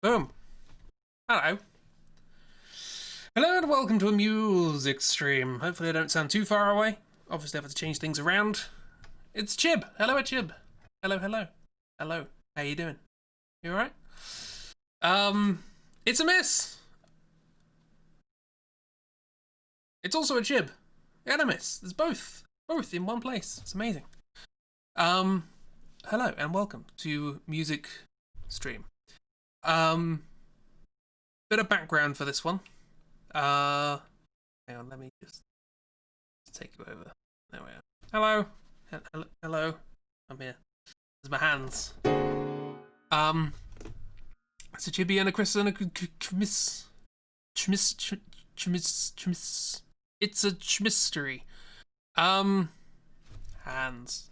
Boom. Hello. Hello and welcome to a music stream. Hopefully I don't sound too far away. Obviously I have to change things around. It's Chib. Hello, Chib. Hello, hello. Hello. How you doing? You alright? It's a miss. It's also a Chib. And a miss. There's both. Both in one place. It's amazing. Hello and welcome to music stream. Bit of background for this one. Hang on, let me just take you over. There we are. Hello. Hello. I'm here. There's my hands. It's a Chibi and a Chris and a Chmiss. It's a chmistery. Hands.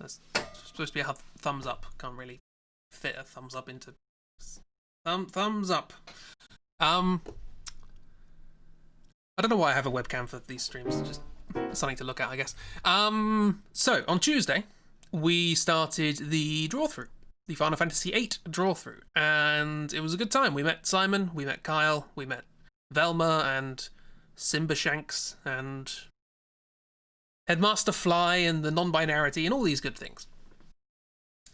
That's supposed to be a thumbs up. Can't really fit a thumbs up into thumbs up. I don't know why I have a webcam for these streams. It's just something to look at, I guess. So on Tuesday, we started the draw through, the Final Fantasy VIII draw through, and it was a good time. We met Simon, we met Kyle, we met Velma and Simba Shanks and Headmaster Fly and the non-binarity and all these good things.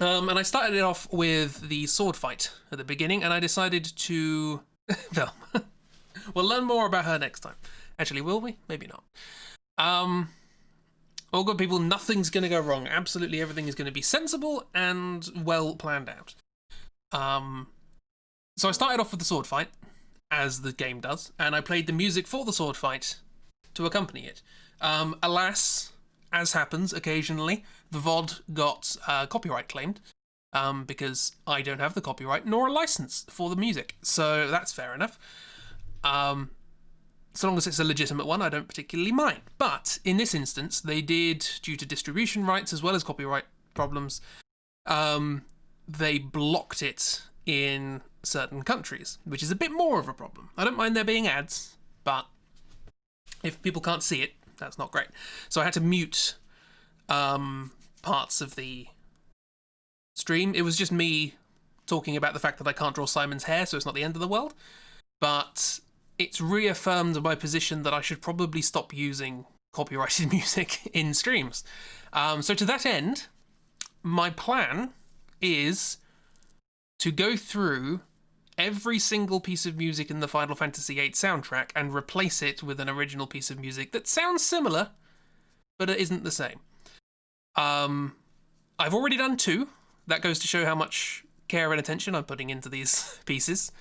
And I started it off with the sword fight at the beginning, and I decided to Velma. We'll learn more about her next time. Actually, will we? Maybe not. All good people, nothing's going to go wrong. Absolutely everything is going to be sensible and well planned out. So I started off with the sword fight, as the game does, and I played the music for the sword fight to accompany it. Alas, as happens occasionally, the VOD got copyright claimed, because I don't have the copyright nor a license for the music, so that's fair enough. So long as it's a legitimate one, I don't particularly mind. But in this instance, they did, due to distribution rights as well as copyright problems, they blocked it in certain countries, which is a bit more of a problem. I don't mind there being ads, but if people can't see it, that's not great. So I had to mute parts of the stream. It was just me talking about the fact that I can't draw Simon's hair, so it's not the end of the world. But it's reaffirmed my position that I should probably stop using copyrighted music in streams. So to that end, my plan is to go through every single piece of music in the Final Fantasy VIII soundtrack and replace it with an original piece of music that sounds similar, but it isn't the same. I've already done 2. That goes to show how much care and attention I'm putting into these pieces.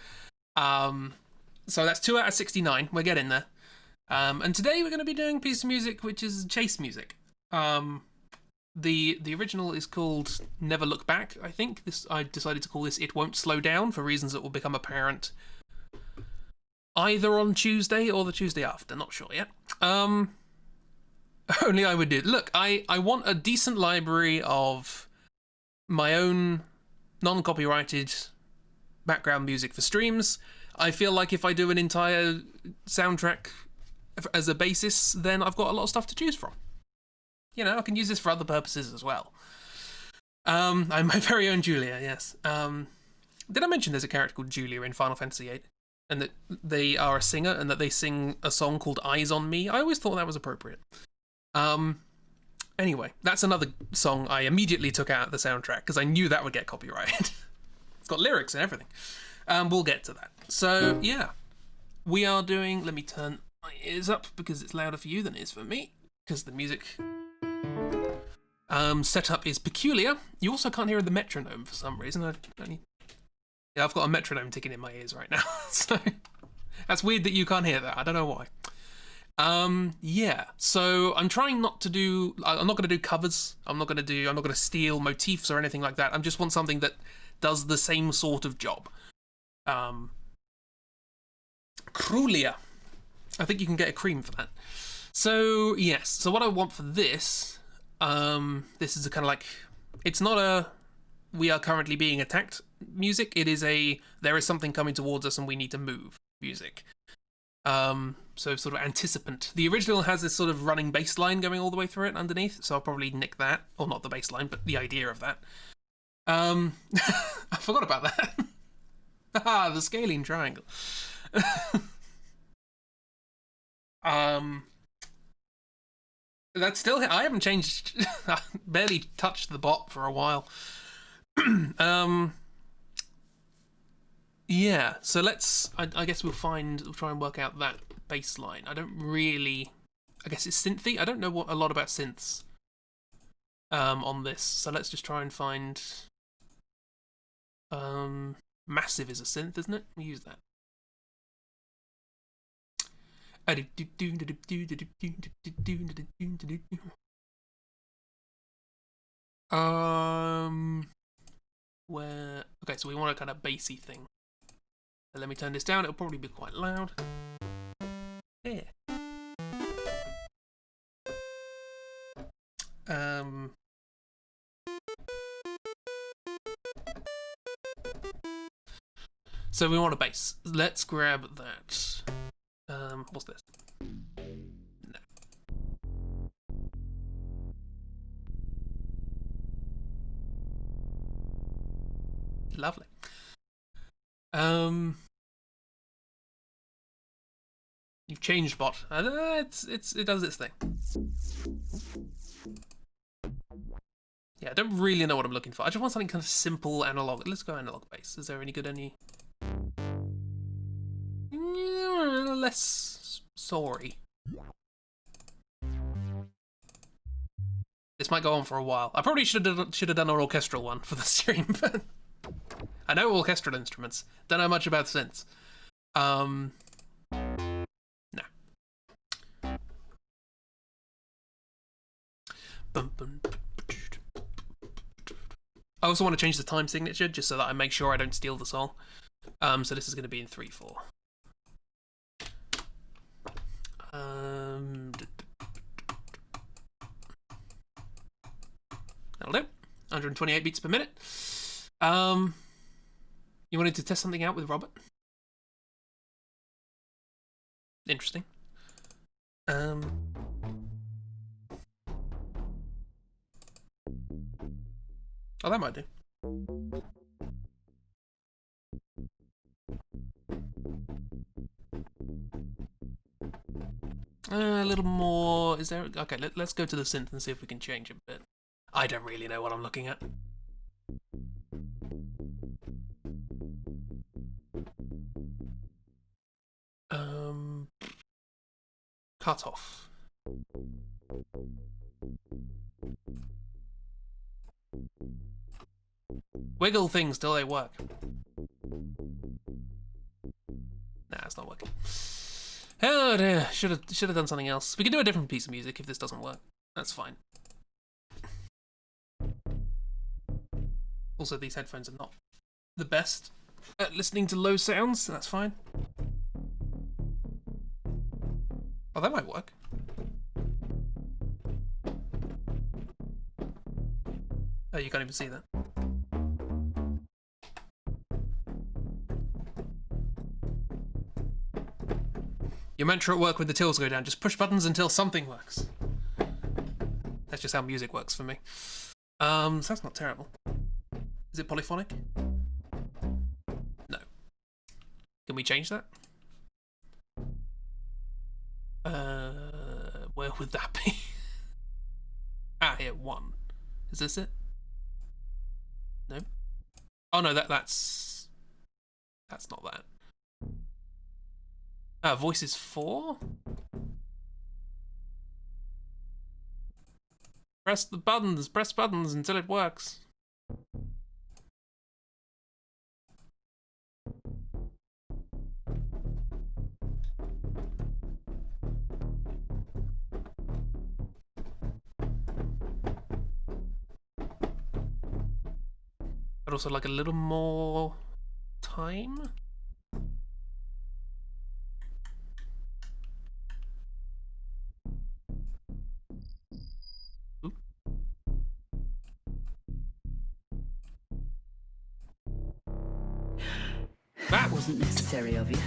So that's 2 out of 69. We're getting there. And today we're going to be doing a piece of music which is chase music. The original is called Never Look Back, I think. I decided to call this It Won't Slow Down for reasons that will become apparent either on Tuesday or the Tuesday after. Not sure yet. Only I would do it. Look, I want a decent library of my own non-copyrighted background music for streams. I feel like if I do an entire soundtrack as a basis, then I've got a lot of stuff to choose from. You know, I can use this for other purposes as well. I'm my very own Julia, yes. Did I mention there's a character called Julia in Final Fantasy VIII? And that they are a singer and that they sing a song called Eyes on Me? I always thought that was appropriate. Anyway, that's another song I immediately took out of the soundtrack because I knew that would get copyrighted. It's got lyrics and everything. We'll get to that. So, yeah. We are doing... Let me turn my ears up because it's louder for you than it is for me. Because the music setup is peculiar. You also can't hear the metronome for some reason. I've got a metronome ticking in my ears right now. So, that's weird that you can't hear that. I don't know why. Yeah. So, I'm trying not to do... I'm not going to do covers. I'm not going to steal motifs or anything like that. I just want something that does the same sort of job. Crulia. I think you can get a cream for that. So, yes. So what I want for this, this is a kind of like, it's not a we are currently being attacked music. It is a there is something coming towards us and we need to move music. So sort of anticipant. The original has this sort of running bass line going all the way through it underneath, so I'll probably nick that. Or not the bass line, but the idea of that. I forgot about that. Ah, the scalene triangle. um, that's still. I haven't changed. I barely touched the bot for a while. um, yeah. So let's. I guess we'll try and work out that baseline. I don't really. I guess it's synthy. I don't know a lot about synths. On this, so let's just try and find. Massive is a synth, isn't it? We use that. Where? Okay, so we want a kind of bassy thing. So let me turn this down. It'll probably be quite loud. Yeah. So we want a bass. Let's grab that. What's this? No. Lovely. You've changed bot. It does its thing. Yeah, I don't really know what I'm looking for. I just want something kind of simple, analog. Let's go analog bass. Is there any good less sorry. This might go on for a while. I probably should have done an orchestral one for the stream, but I know orchestral instruments. Don't know much about synths. Nah. I also want to change the time signature just so that I make sure I don't steal the song. So this is going to be in 3/4. That'll do. 128 beats per minute. You wanted to test something out with Robert? Interesting. Oh, that might do. A little more. Is there? Okay, let's go to the synth and see if we can change it a bit. I don't really know what I'm looking at. Cut off. Wiggle things till they work. Nah, it's not working. Oh dear, should have done something else. We can do a different piece of music if this doesn't work. That's fine. Also, these headphones are not the best at listening to low sounds, so that's fine. Oh, that might work. Oh, you can't even see that. Your mantra at work when the tills go down, just push buttons until something works. That's just how music works for me. So that's not terrible. Is it polyphonic? No. Can we change that? Where would that be? Ah, here, 1. Is this it? No. Oh no, that's not that. Voice is 4. Press buttons until it works. But also like a little more time. Ooh. That wasn't necessary of you,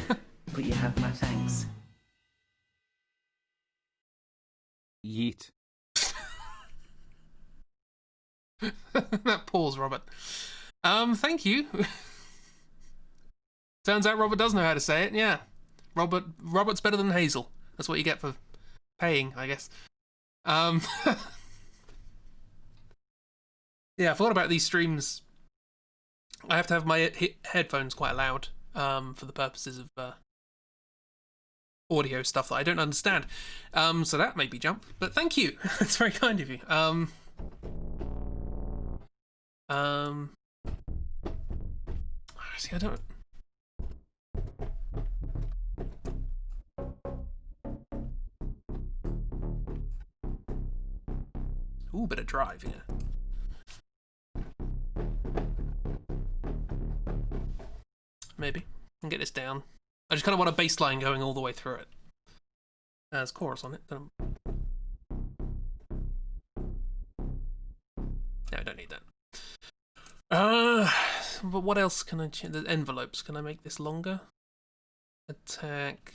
but you have my thanks. Yeet. That pause, Robert. Thank you. Turns out Robert does know how to say it. Yeah, Robert's better than Hazel. That's what you get for paying, I guess. Yeah, I thought about these streams. I have to have my headphones quite loud for the purposes of audio stuff that I don't understand. So that made me jump. But thank you. That's very kind of you. See, I don't. Ooh, bit of drive here. Maybe. I can get this down. I just kind of want a bass line going all the way through it. There's chorus on it. No, I don't need that. But what else can I change? The envelopes. Can I make this longer? Attack,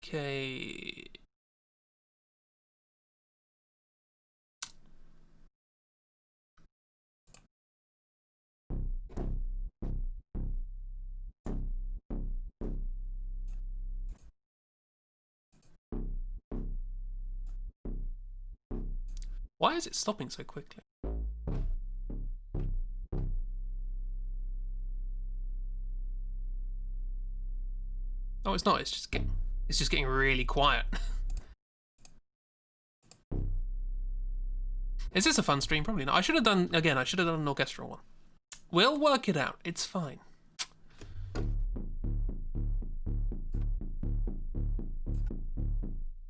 decay. Why is it stopping so quickly? Oh, it's not. It's just getting really quiet. Is this a fun stream? Probably not. I should have done an orchestral one. We'll work it out. It's fine.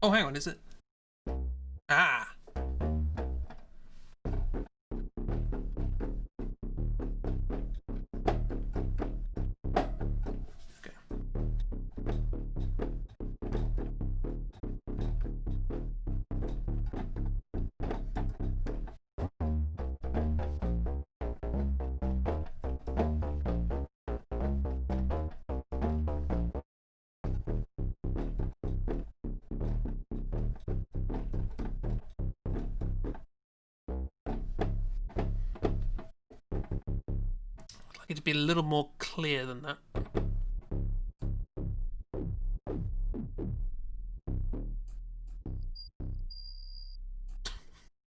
Oh, hang on. Is it? Ah. It to be a little more clear than that.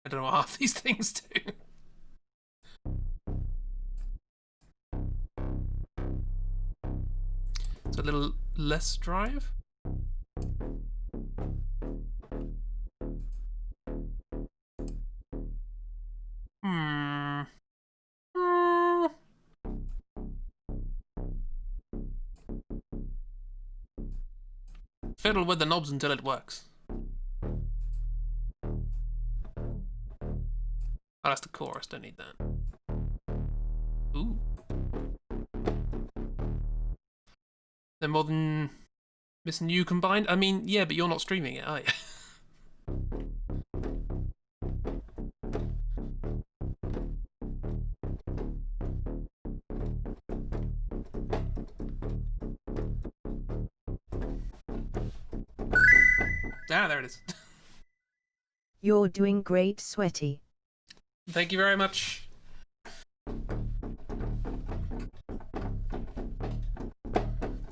I don't know what half these things do. So a little less drive. Fiddle with the knobs until it works. Oh, that's the chorus, don't need that. Ooh. They're more than Miss and You combined? I mean, yeah, but you're not streaming it, are you? Ah, there it is. You're doing great, Sweaty. Thank you very much. Well,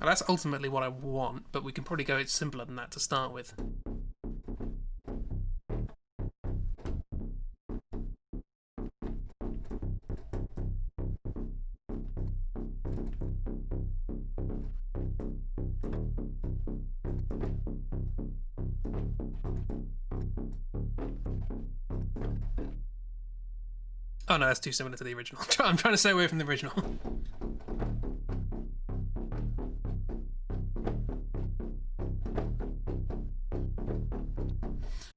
that's ultimately what I want, but we can probably go simpler than that to start with. Oh no, that's too similar to the original. I'm trying to stay away from the original.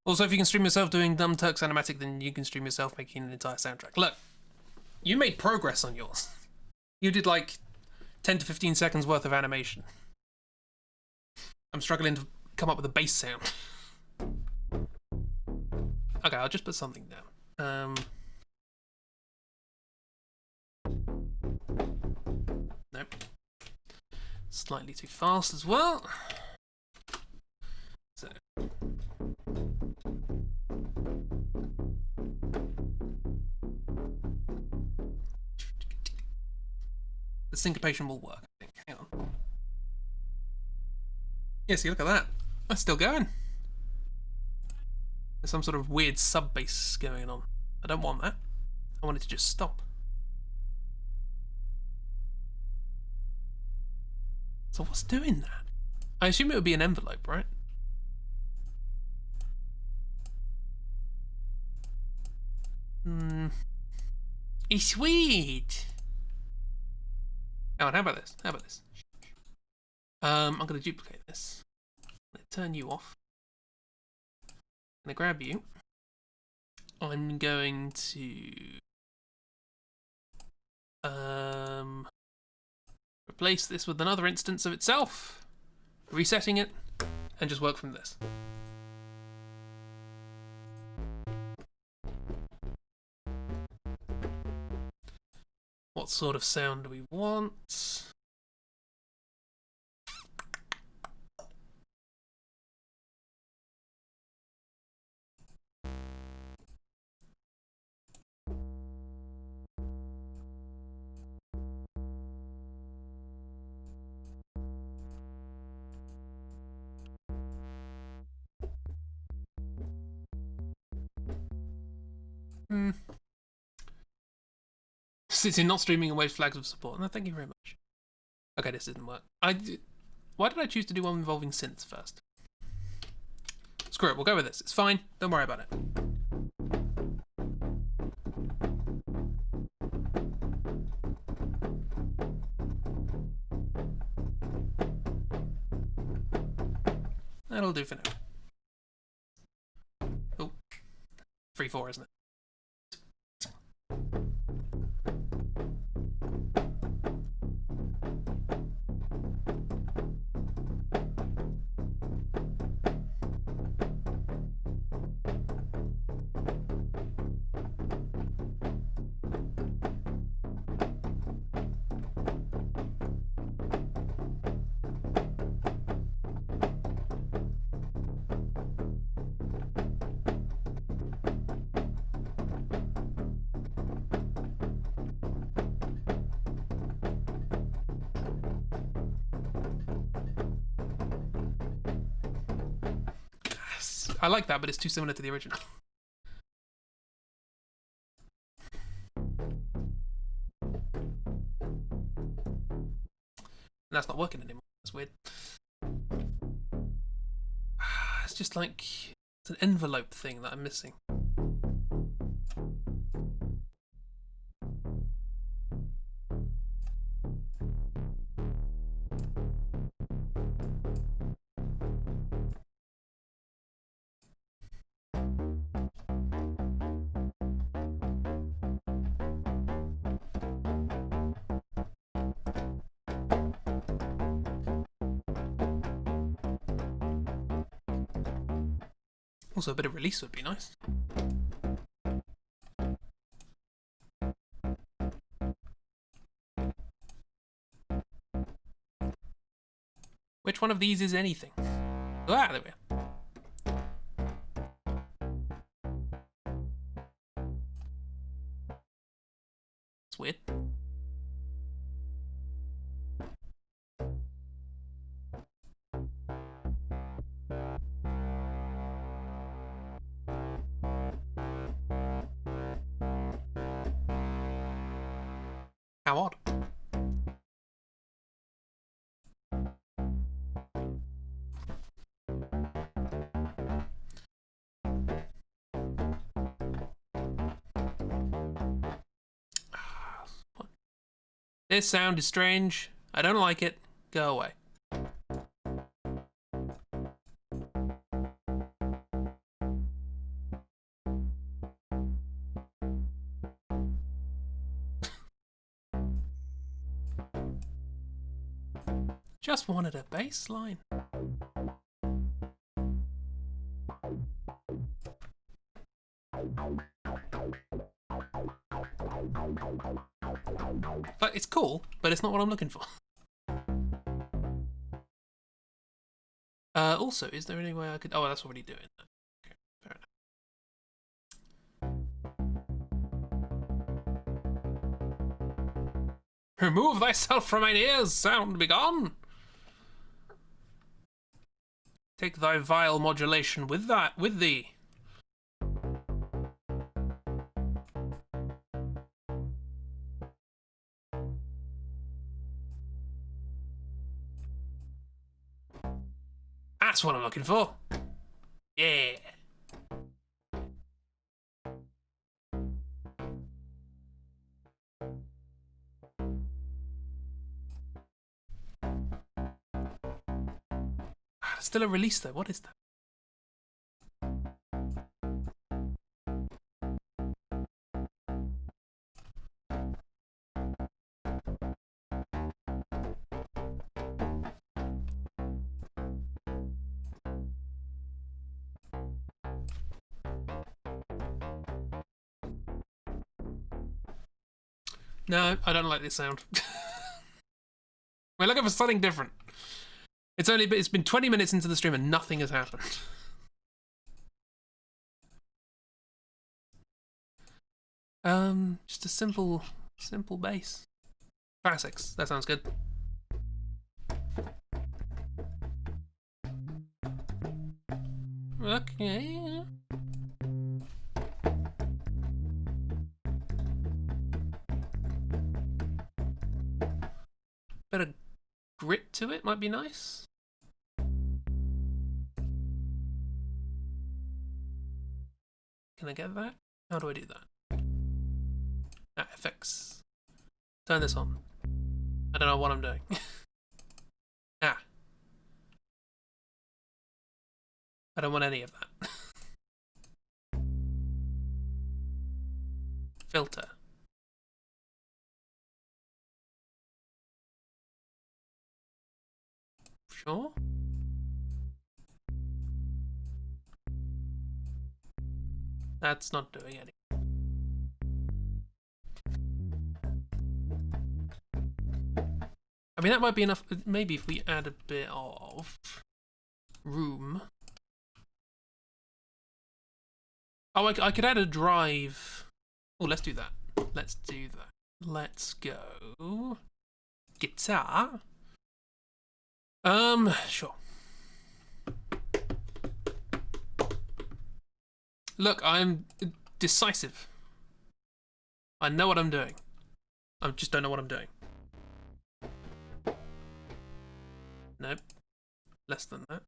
Also, if you can stream yourself doing Dumb Turks Animatic, then you can stream yourself making an entire soundtrack. Look, you made progress on yours. You did like 10 to 15 seconds worth of animation. I'm struggling to come up with a bass sound. Okay, I'll just put something down. Nope. Slightly too fast as well. So. The syncopation will work, I think. Hang on. Yeah, see, look at that. That's still going. There's some sort of weird sub-bass going on. I don't want that. I want it to just stop. So what's doing that? I assume it would be an envelope, right? It's weird. Oh, and how about this? How about this? I'm going to duplicate this. I'm going to turn you off. I'm going to grab you. I'm going to replace this with another instance of itself, resetting it, and just work from this. What sort of sound do we want? Since you're not streaming and waves flags of support. No, thank you very much. Okay, this didn't work. Why did I choose to do one involving synths first? Screw it, we'll go with this. It's fine. Don't worry about it. That'll do for now. Oh, 3/4, isn't it? I like that, but it's too similar to the original. That's not working anymore. That's weird. It's just like it's an envelope thing that I'm missing. Also, a bit of release would be nice. Which one of these is anything? Ah, there we are. It's weird. How odd. This sound is strange. I don't like it. Go away. Just wanted a bass line. Like, it's cool, but it's not what I'm looking for. Also, is there any way I could... Oh, that's already doing that. Okay, fair enough. Remove thyself from mine ears, sound begone! take thy vile modulation with thee. That's what I'm looking for. Yeah. Still a release though. What is that? No, I don't like this sound. We're looking for something different. It's been 20 minutes into the stream and nothing has happened. Just a simple bass. Classics. That sounds good. Okay. Bit of grit to it might be nice. Can I get that? How do I do that? Ah, effects. Turn this on. I don't know what I'm doing. Ah. I don't want any of that. Filter. Sure. That's not doing anything. I mean, that might be enough. Maybe if we add a bit of room. Oh, I could add a drive. Oh, let's do that. Let's do that. Let's go. Guitar. Sure. Look, I'm decisive. I know what I'm doing. I just don't know what I'm doing. Nope. Less than that.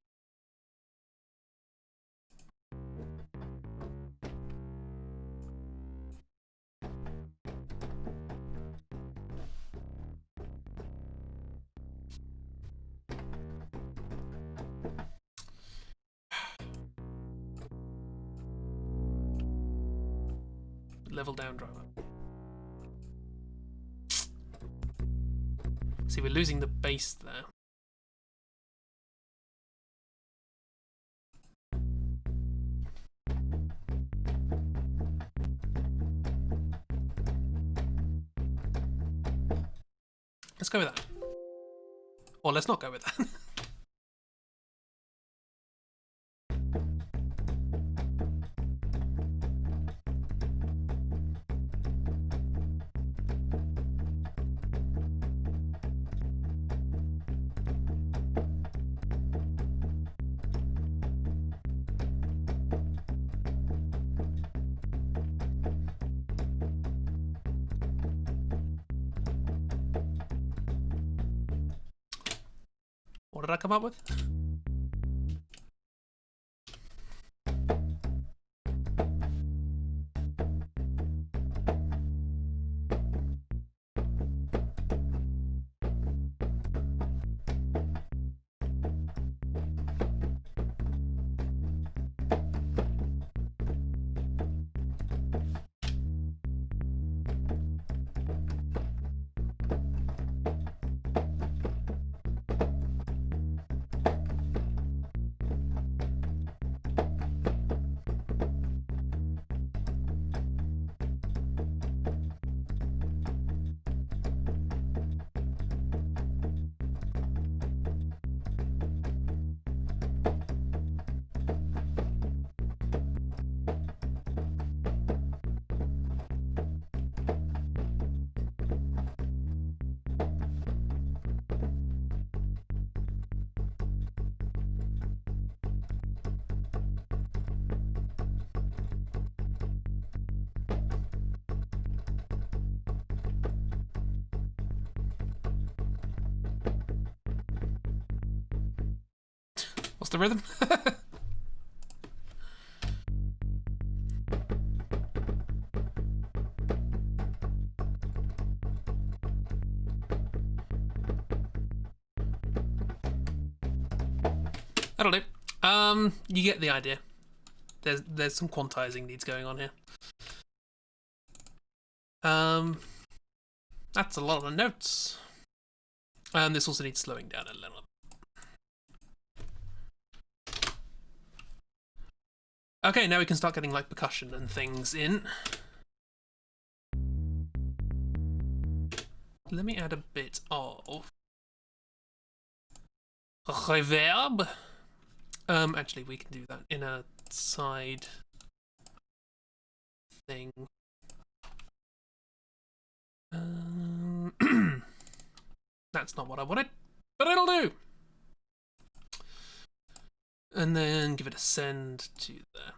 Level down driver. See, we're losing the bass there. Let's go with that. Or let's not go with that. What did I come up with? What's the rhythm? That'll do. You get the idea. There's some quantizing needs going on here. That's a lot of notes. This also needs slowing down a little. Okay, now we can start getting like percussion and things in. Let me add a bit of reverb. Actually, we can do that in a side thing. That's not what I wanted, but it'll do. And then give it a send to there.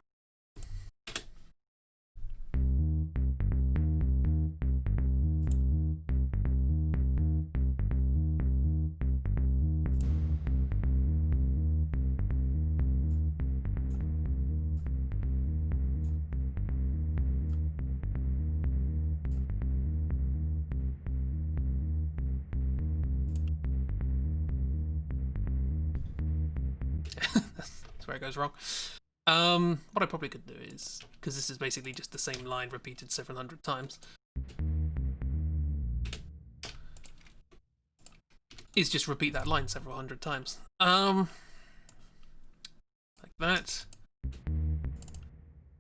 That's where it goes wrong. What I probably could do is, because this is basically just the same line repeated several hundred times, is just repeat that line several hundred times. Like that.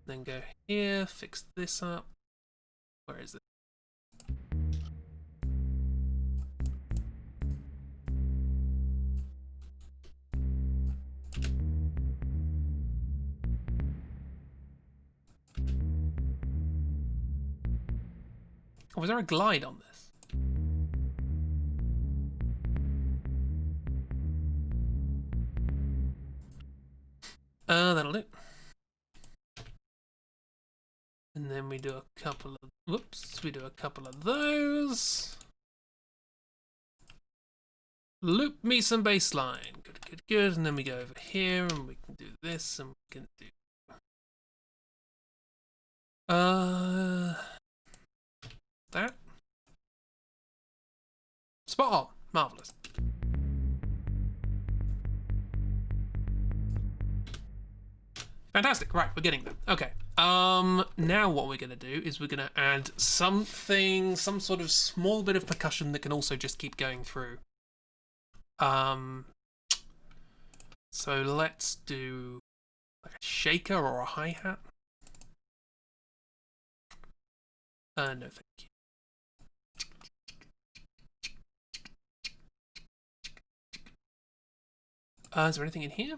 Then go here, fix this up. Where is it? Oh, was there a glide on this? That'll do. And then we do a couple of, whoops, we do a couple of those. Loop me some bass line. Good, good, good. And then we go over here and we can do this and we can do... that. Spot on. Marvellous. Fantastic. Right, we're getting there. Okay. Now what we're going to do is we're going to add something, some sort of small bit of percussion that can also just keep going through. So let's do like a shaker or a hi-hat. No, thank you. Is there anything in here?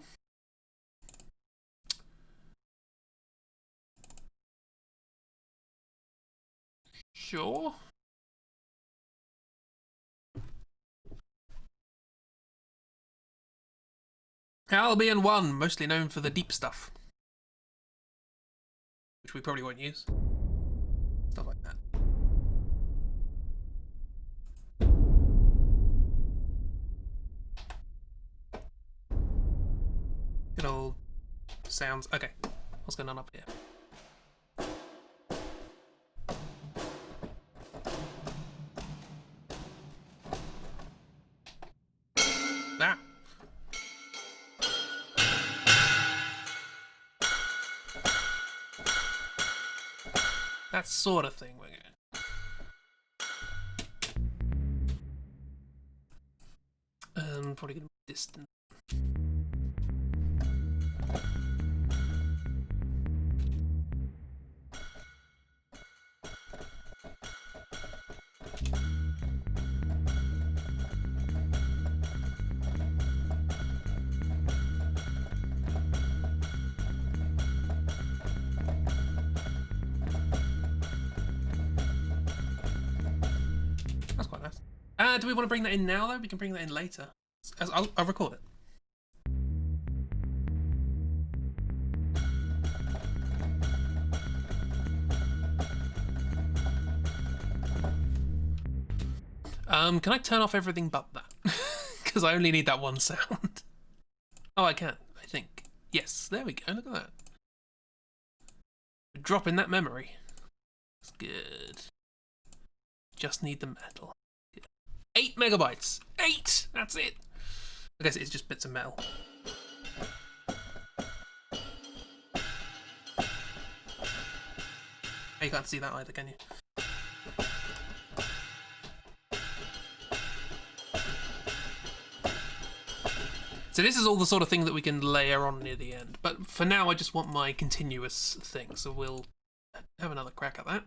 Sure. Albion 1, mostly known for the deep stuff, which we probably won't use. Stuff like that. Good old sounds. Okay, what's going on up here? That. That sort of thing we're going. Probably going to be distant. That's quite nice. Do we want to bring that in now, though? We can bring that in later. I'll record it. Can I turn off everything but that? Because I only need that one sound. Oh, I can. Yes, there we go. Look at that. Dropping that memory. That's good. Just need the metal. 8 megabytes. 8! That's it. I guess it's just bits of metal. You can't see that either, can you? So this is all the sort of thing that we can layer on near the end. But for now, I just want my continuous thing. So we'll have another crack at that.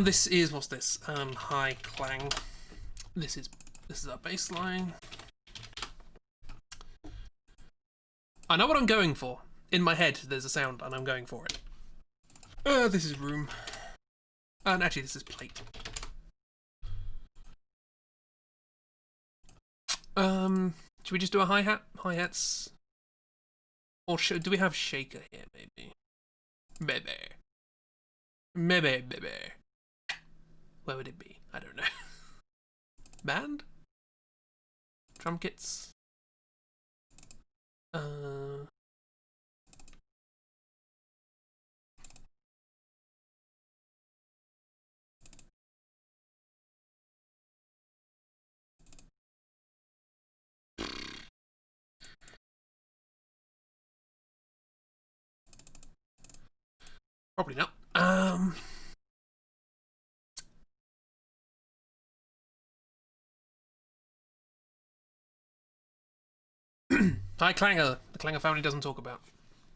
This is, what's this? High clang. This is our bass line. I know what I'm going for. In my head, there's a sound, and I'm going for it. This is room. And actually, this is plate. Should we just do a hi-hat? Hi-hats? Or do we have shaker here, maybe? Maybe. Where would it be? I don't know. Band? Drum kits? Probably not. High clanger. The clanger family doesn't talk about.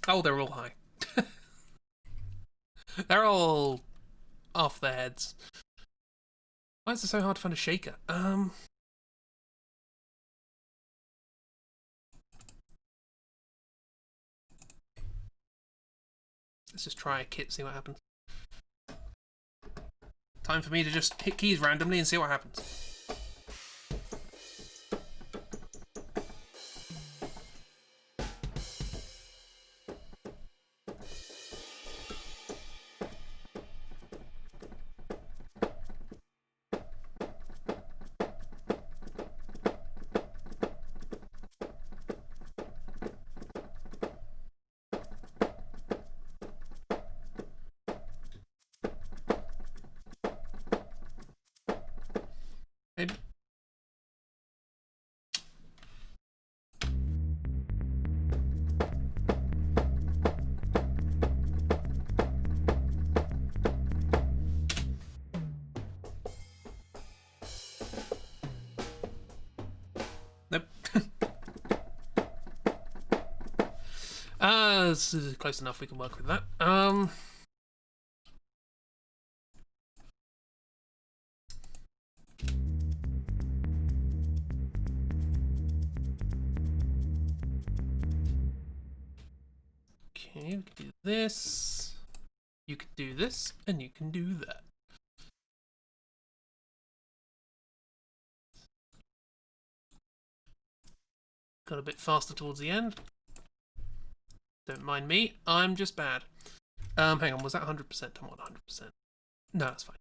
Oh, they're all high. They're all off their heads. Why is it so hard to find a shaker? Let's just try a kit, see what happens. Time for me to just hit keys randomly and see what happens. Maybe. Nope. This is close enough, we can work with that. Okay, we can do this. You can do this, and you can do that. Got a bit faster towards the end. Don't mind me, I'm just bad. Hang on, was that 100%? I want 100%. No, that's fine.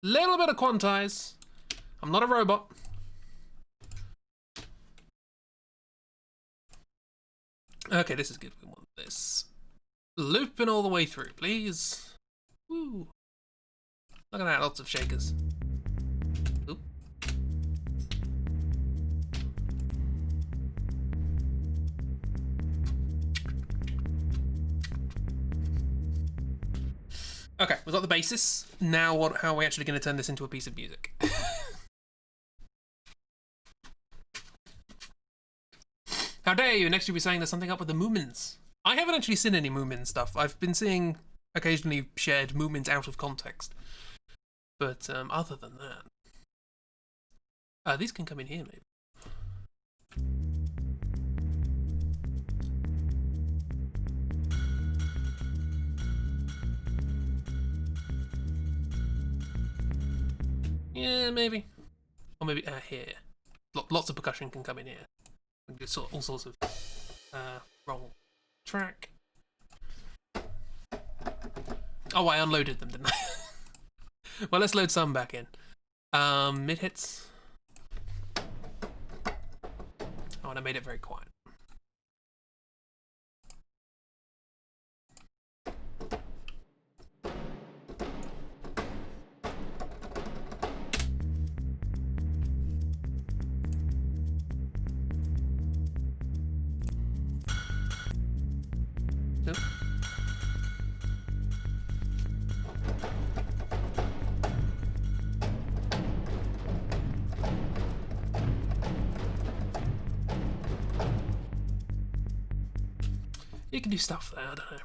Little bit of quantize. I'm not a robot. Okay, this is good. We want this. Looping all the way through, please. Woo. Look at that, lots of shakers. Oop. Okay, we've got the basis. Now, how are we actually going to turn this into a piece of music? How dare you? Next you'll be saying there's something up with the Moomins. I haven't actually seen any Moomin stuff. I've been seeing occasionally shared Moomins out of context. But other than that... these can come in here, maybe. Yeah, maybe. Or maybe here. Lots of percussion can come in here. All sorts of roll track. Oh, I unloaded them, didn't I? Well, let's load some back in. Mid hits. Oh, and I made it very quiet. You can do stuff there, I don't know.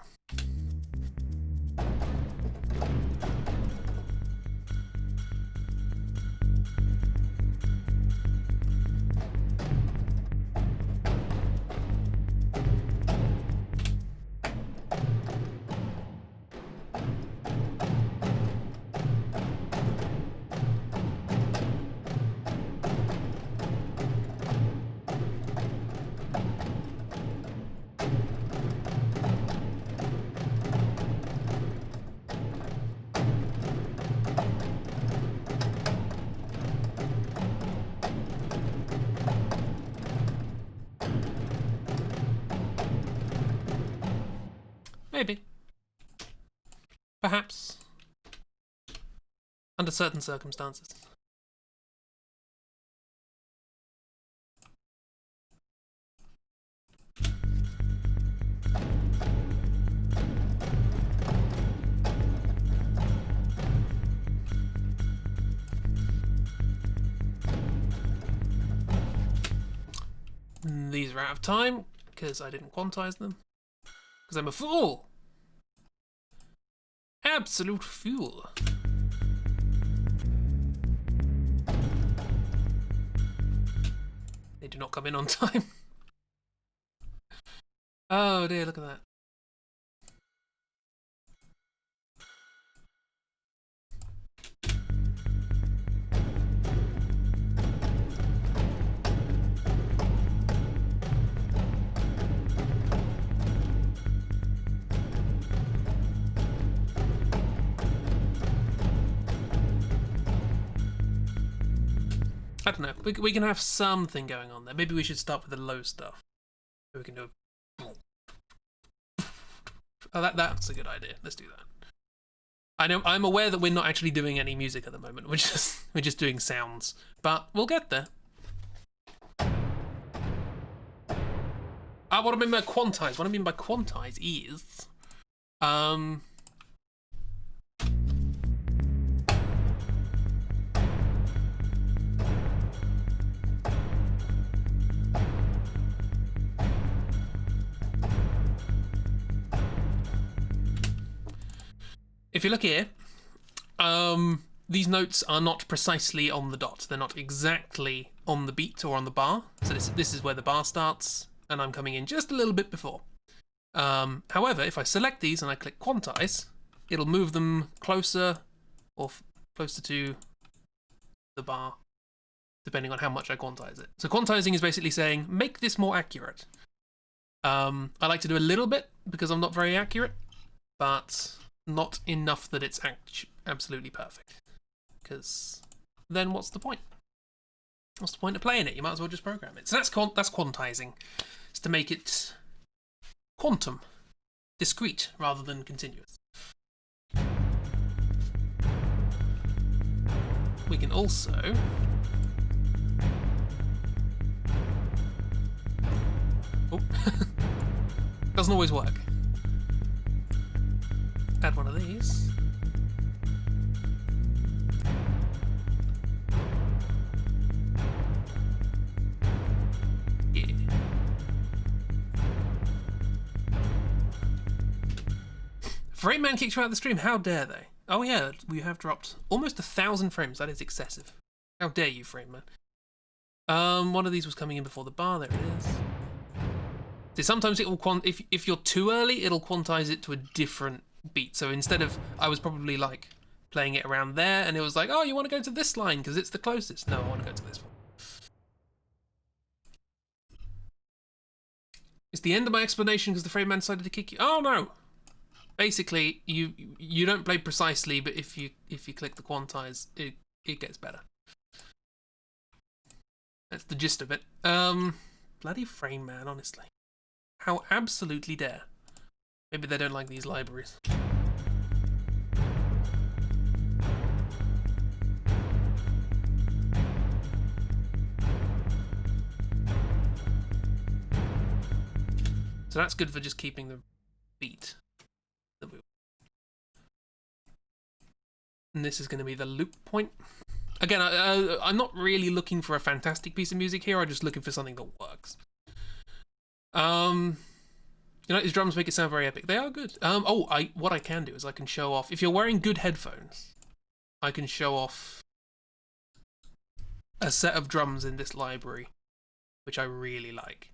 Maybe. Perhaps. Under certain circumstances. These are out of time, because I didn't quantize them. Because I'm a fool! Absolute fool. They do not come in on time. Oh dear, look at that. I don't know. We can have something going on there. Maybe we should start with the low stuff. We can do a... Oh, that's a good idea. Let's do that. I know. I'm aware that we're not actually doing any music at the moment. We're just doing sounds. But we'll get there. What I mean by quantize. What I mean by quantize is... if you look here, these notes are not precisely on the dot. They're not exactly on the beat or on the bar. So this is where the bar starts, and I'm coming in just a little bit before. However, if I select these and I click quantize, it'll move them closer or closer to the bar, depending on how much I quantize it. So quantizing is basically saying, make this more accurate. I like to do a little bit because I'm not very accurate, but not enough that it's absolutely perfect. Because then what's the point? What's the point of playing it? You might as well just program it. So that's quantizing. It's to make it quantum, discrete rather than continuous. We can also doesn't always work. Add one of these. Yeah. Frame Man kicked you out of the stream. How dare they? Oh yeah, we have dropped almost 1,000 frames. That is excessive. How dare you, Frame Man? One of these was coming in before the bar. There it is. See, sometimes it will if you're too early, it'll quantize it to a different beat. So instead of, I was probably like playing it around there, and it was like, oh, you want to go to this line because it's the closest. No, I want to go to this one. It's the end of my explanation because the frame man decided to kick you. Oh no! Basically, you don't play precisely, but if you click the quantize, it gets better. That's the gist of it. Bloody frame man, honestly. How absolutely dare. Maybe they don't like these libraries. So that's good for just keeping the beat. And this is going to be the loop point. Again, I'm not really looking for a fantastic piece of music here. I'm just looking for something that works. You know, his drums make it sound very epic. They are good. What I can do is I can show off. If you're wearing good headphones, I can show off a set of drums in this library, which I really like.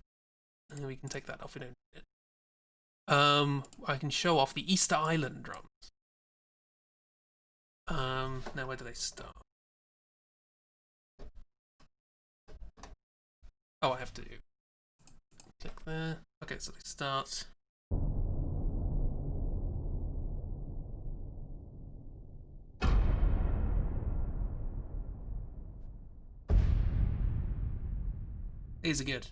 And we can take that off in a minute. I can show off the Easter Island drums. Now where do they start? Oh, I have to click there. Okay, so they start. These are good.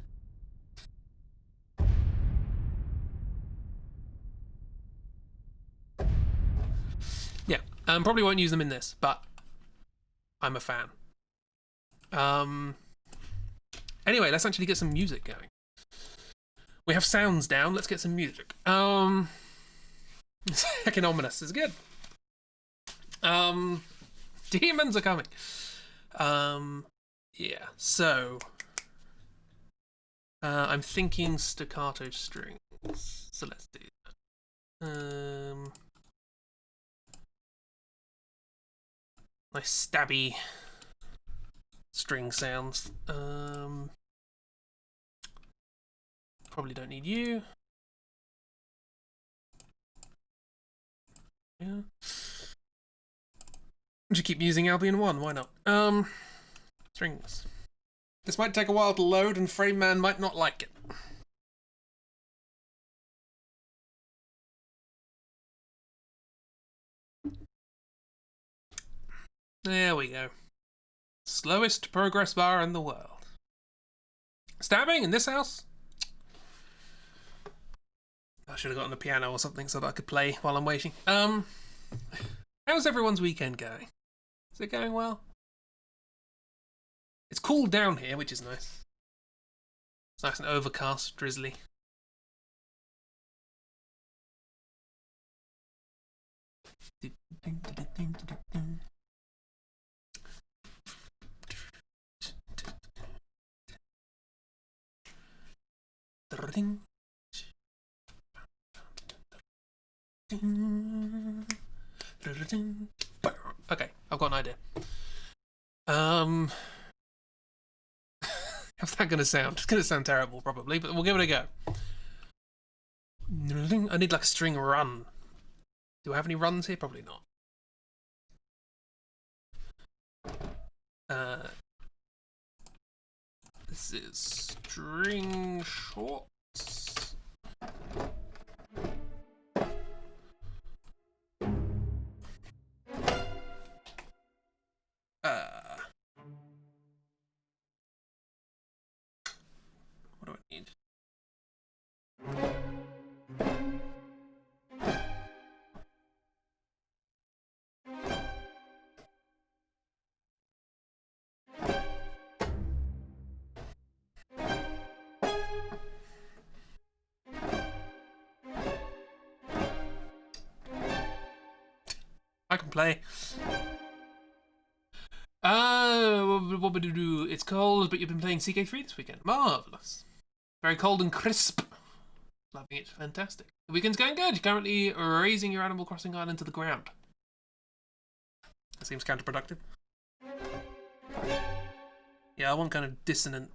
Yeah, probably won't use them in this, but I'm a fan. Anyway, let's actually get some music going. We have sounds down. Let's get some music. Heckin' ominous is good. Demons are coming. Yeah. So, I'm thinking staccato strings. So let's do that. Nice stabby string sounds. Probably don't need you. Yeah. Just keep using Albion 1, why not? Strings. This might take a while to load and Frame Man might not like it. There we go. Slowest progress bar in the world. Stabbing in this house? I should have gotten a piano or something so that I could play while I'm waiting. How's everyone's weekend going? Is it going well? It's cooled down here, which is nice. It's nice and overcast, drizzly. Okay, I've got an idea. How's that going to sound? It's going to sound terrible, probably, but we'll give it a go. I need like a string run. Do I have any runs here? Probably not. This is string shorts. What do I need? I can play. What would you do? It's cold, but you've been playing CK3 this weekend. Marvellous. Very cold and crisp. Loving it. Fantastic. The weekend's going good. You're currently raising your Animal Crossing island to the ground. That seems counterproductive. Yeah, I want kind of dissonant.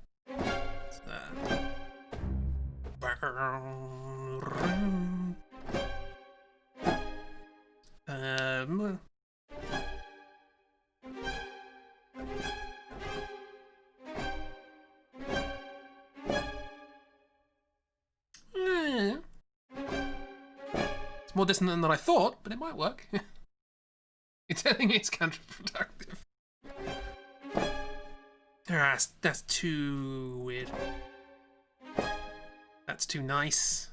It's more dissonant than I thought, but it might work. You're telling me it's counterproductive. That's too weird. That's too nice.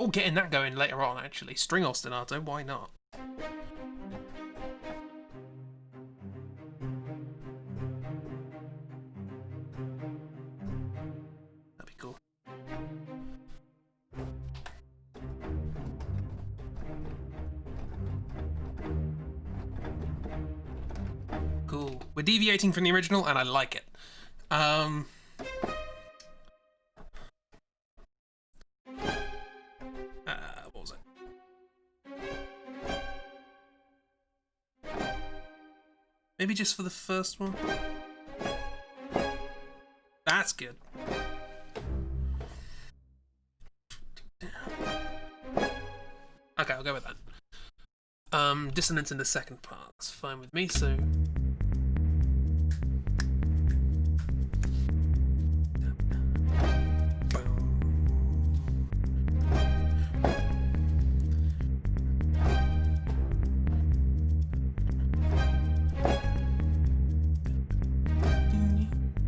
Oh, getting that going later on, actually. String ostinato, why not? That'd be cool. Cool. We're deviating from the original, and I like it. Maybe just for the first one. That's good. Okay, I'll go with that. Dissonance in the second part. That's fine with me, so...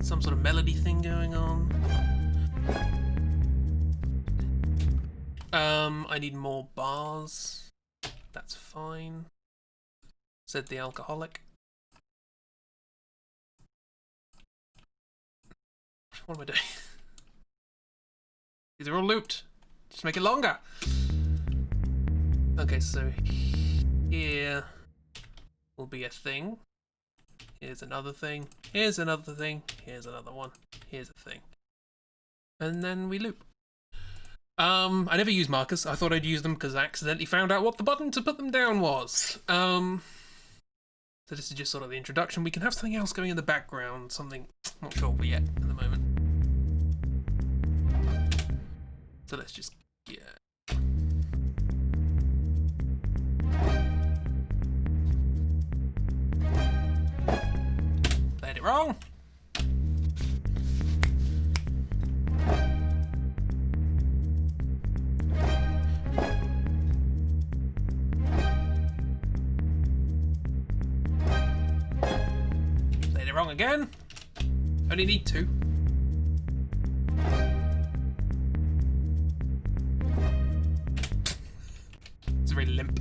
Some sort of melody thing going on. I need more bars. That's fine. Said the alcoholic. What am I doing? These are all looped. Just make it longer. Okay, so here will be a thing. Here's another thing. Here's another thing. Here's another one. Here's a thing. And then we loop. I never use markers. I thought I'd use them because I accidentally found out what the button to put them down was. So this is just sort of the introduction. We can have something else going in the background. Something, not sure what yet at the moment. So let's just, yeah. Played it wrong. Played it wrong again. Only need 2. It's very limp.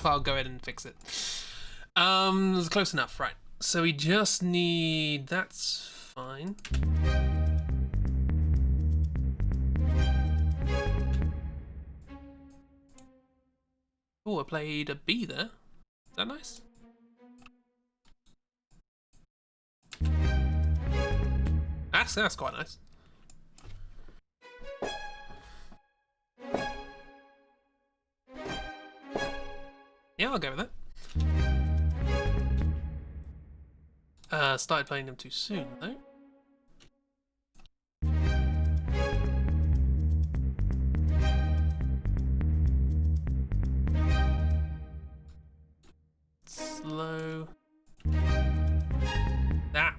I'll go ahead and fix it. It's close enough, right? So we just need. That's fine. Oh, I played a B there. Is that nice? That's quite nice. Yeah, I'll go with that. Started playing them too soon, though. Slow. Ah.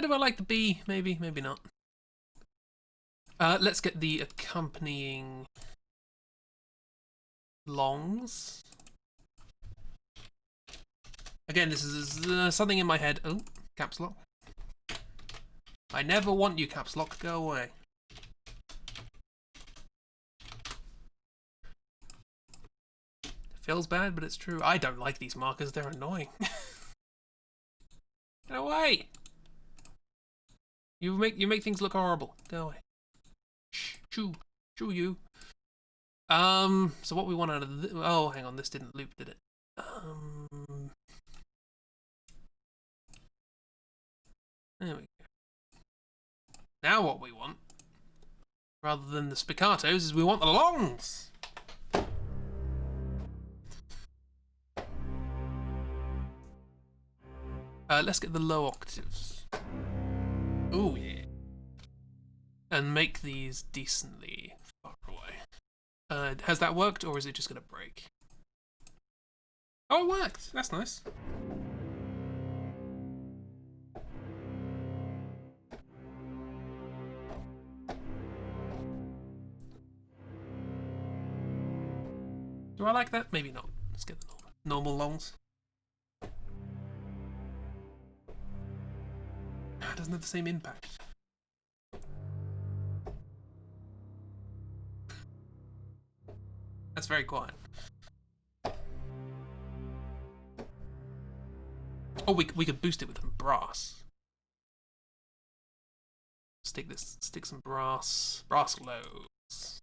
Do I like the B? Maybe, maybe not. Let's get the accompanying longs. Again, this is something in my head. Oh, caps lock. I never want you, caps lock. Go away. It feels bad, but it's true. I don't like these markers. They're annoying. Get away! You make things look horrible. Go away. Shoo you. So what we want out of oh, hang on, this didn't loop, did it? There we go. Now what we want, rather than the spiccatos, is we want the longs. Let's get the low octaves. Oh yeah. And make these decently far away. Has that worked, or is it just gonna break? Oh, it worked. That's nice. Do I like that? Maybe not. Let's get the normal longs. It doesn't have the same impact. That's very quiet. Oh, we could boost it with some brass. Stick some brass loads.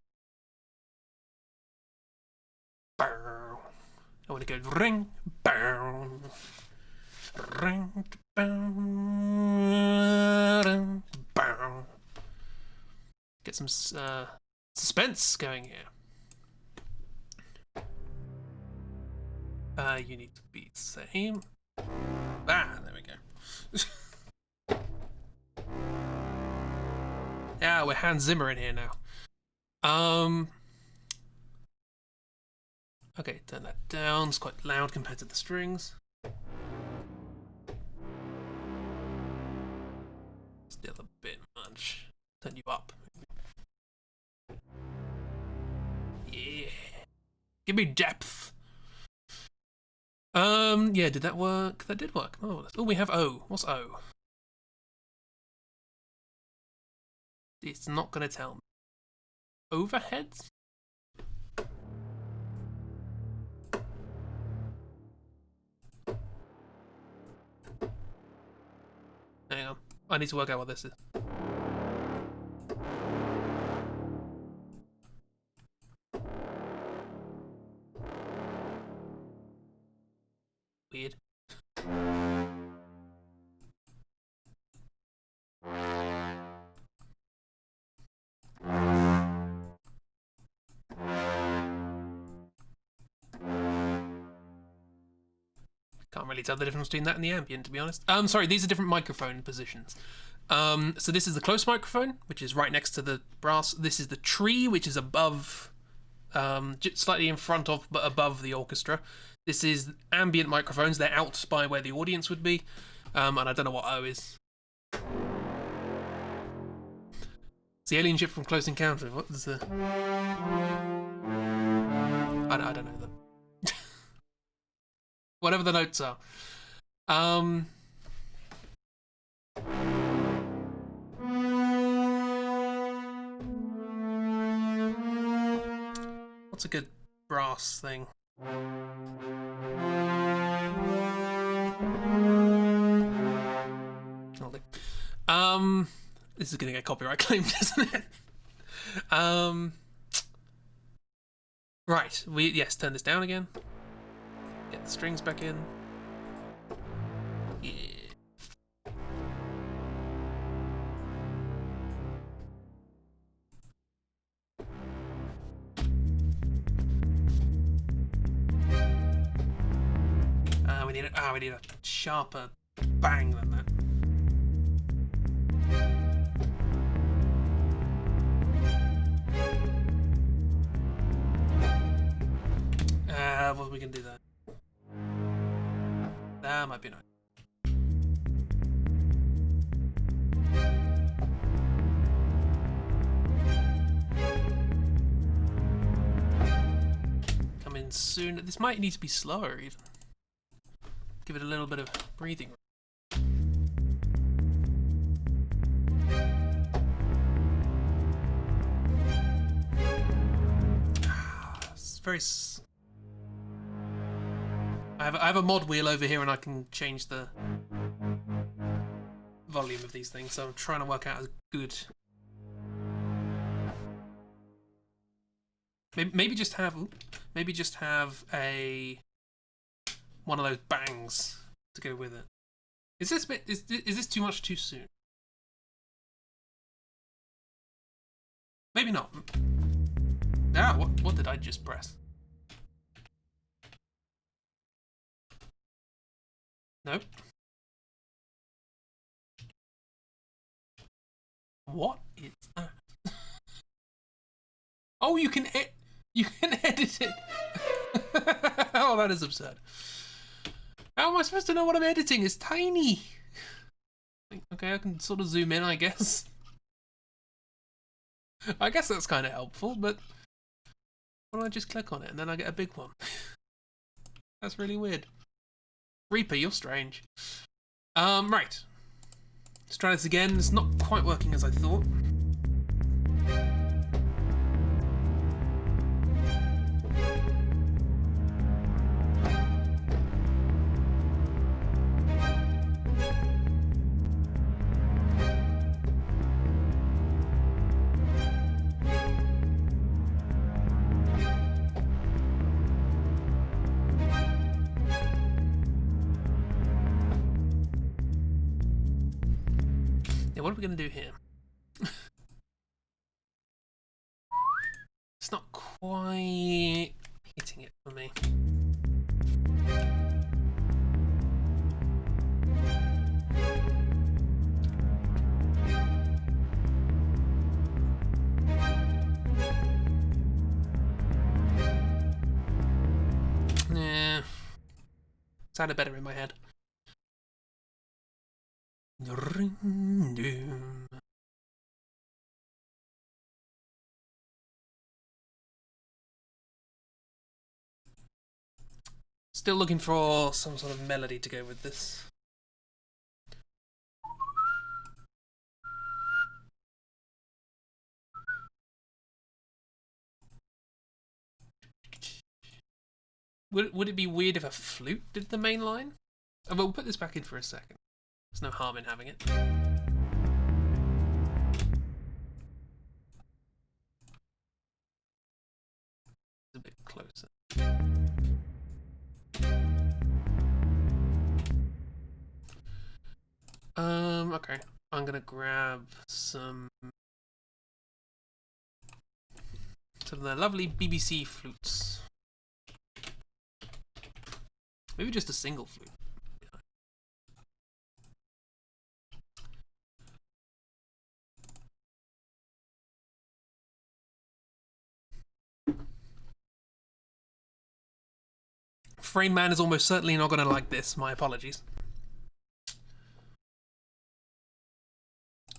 Bow. I want to go ring, bow, ring, bow, bow. Get some suspense going here. You need to be the same. Ah, there we go. Yeah, we're Hans Zimmer in here now. Okay, turn that down. It's quite loud compared to the strings. Still a bit much. Turn you up. Yeah. Give me depth. Yeah, did that work? That did work. Oh, we have O. What's O? It's not gonna tell me. Overheads? Hang on. I need to work out what this is. Weird. Can't really tell the difference between that and the ambient, to be honest. Sorry, these are different microphone positions. So this is the close microphone, which is right next to the brass. This is the tree, which is above, slightly in front of, but above the orchestra. This is ambient microphones. They're out by where the audience would be. And I don't know what O is. It's the alien ship from Close Encounter. What is the... I don't know them. Whatever the notes are. What's a good brass thing? This is gonna get copyright claimed, isn't it? Right. Yes. Turn this down again. Get the strings back in. Yeah. We need a sharper bang than that. Well, we can do that. That might be nice. Come in soon. This might need to be slower even. Give it a little bit of breathing room. It's very... I have a mod wheel over here and I can change the volume of these things, so I'm trying to work out a good... Maybe just have a... one of those bangs to go with it. Is this too much too soon? Maybe not. Ah, what did I just press? Nope. What is that? Oh, you can edit it. Oh, that is absurd. How am I supposed to know what I'm editing? It's tiny. Okay, I can sort of zoom in, I guess. I guess that's kind of helpful, but why don't I just click on it and then I get a big one? That's really weird. Reaper, you're strange. Right. Let's try this again. It's not quite working as I thought. what are we going to do here? It's not quite hitting it for me. Yeah. Sounded better in my head. Still looking for some sort of melody to go with this. Would it be weird if a flute did the main line? Oh, we'll put this back in for a second. There's no harm in having it. It's a bit closer. Okay. I'm gonna grab some of the lovely BBC flutes. Maybe just a single flute. Frame Man is almost certainly not going to like this. My apologies.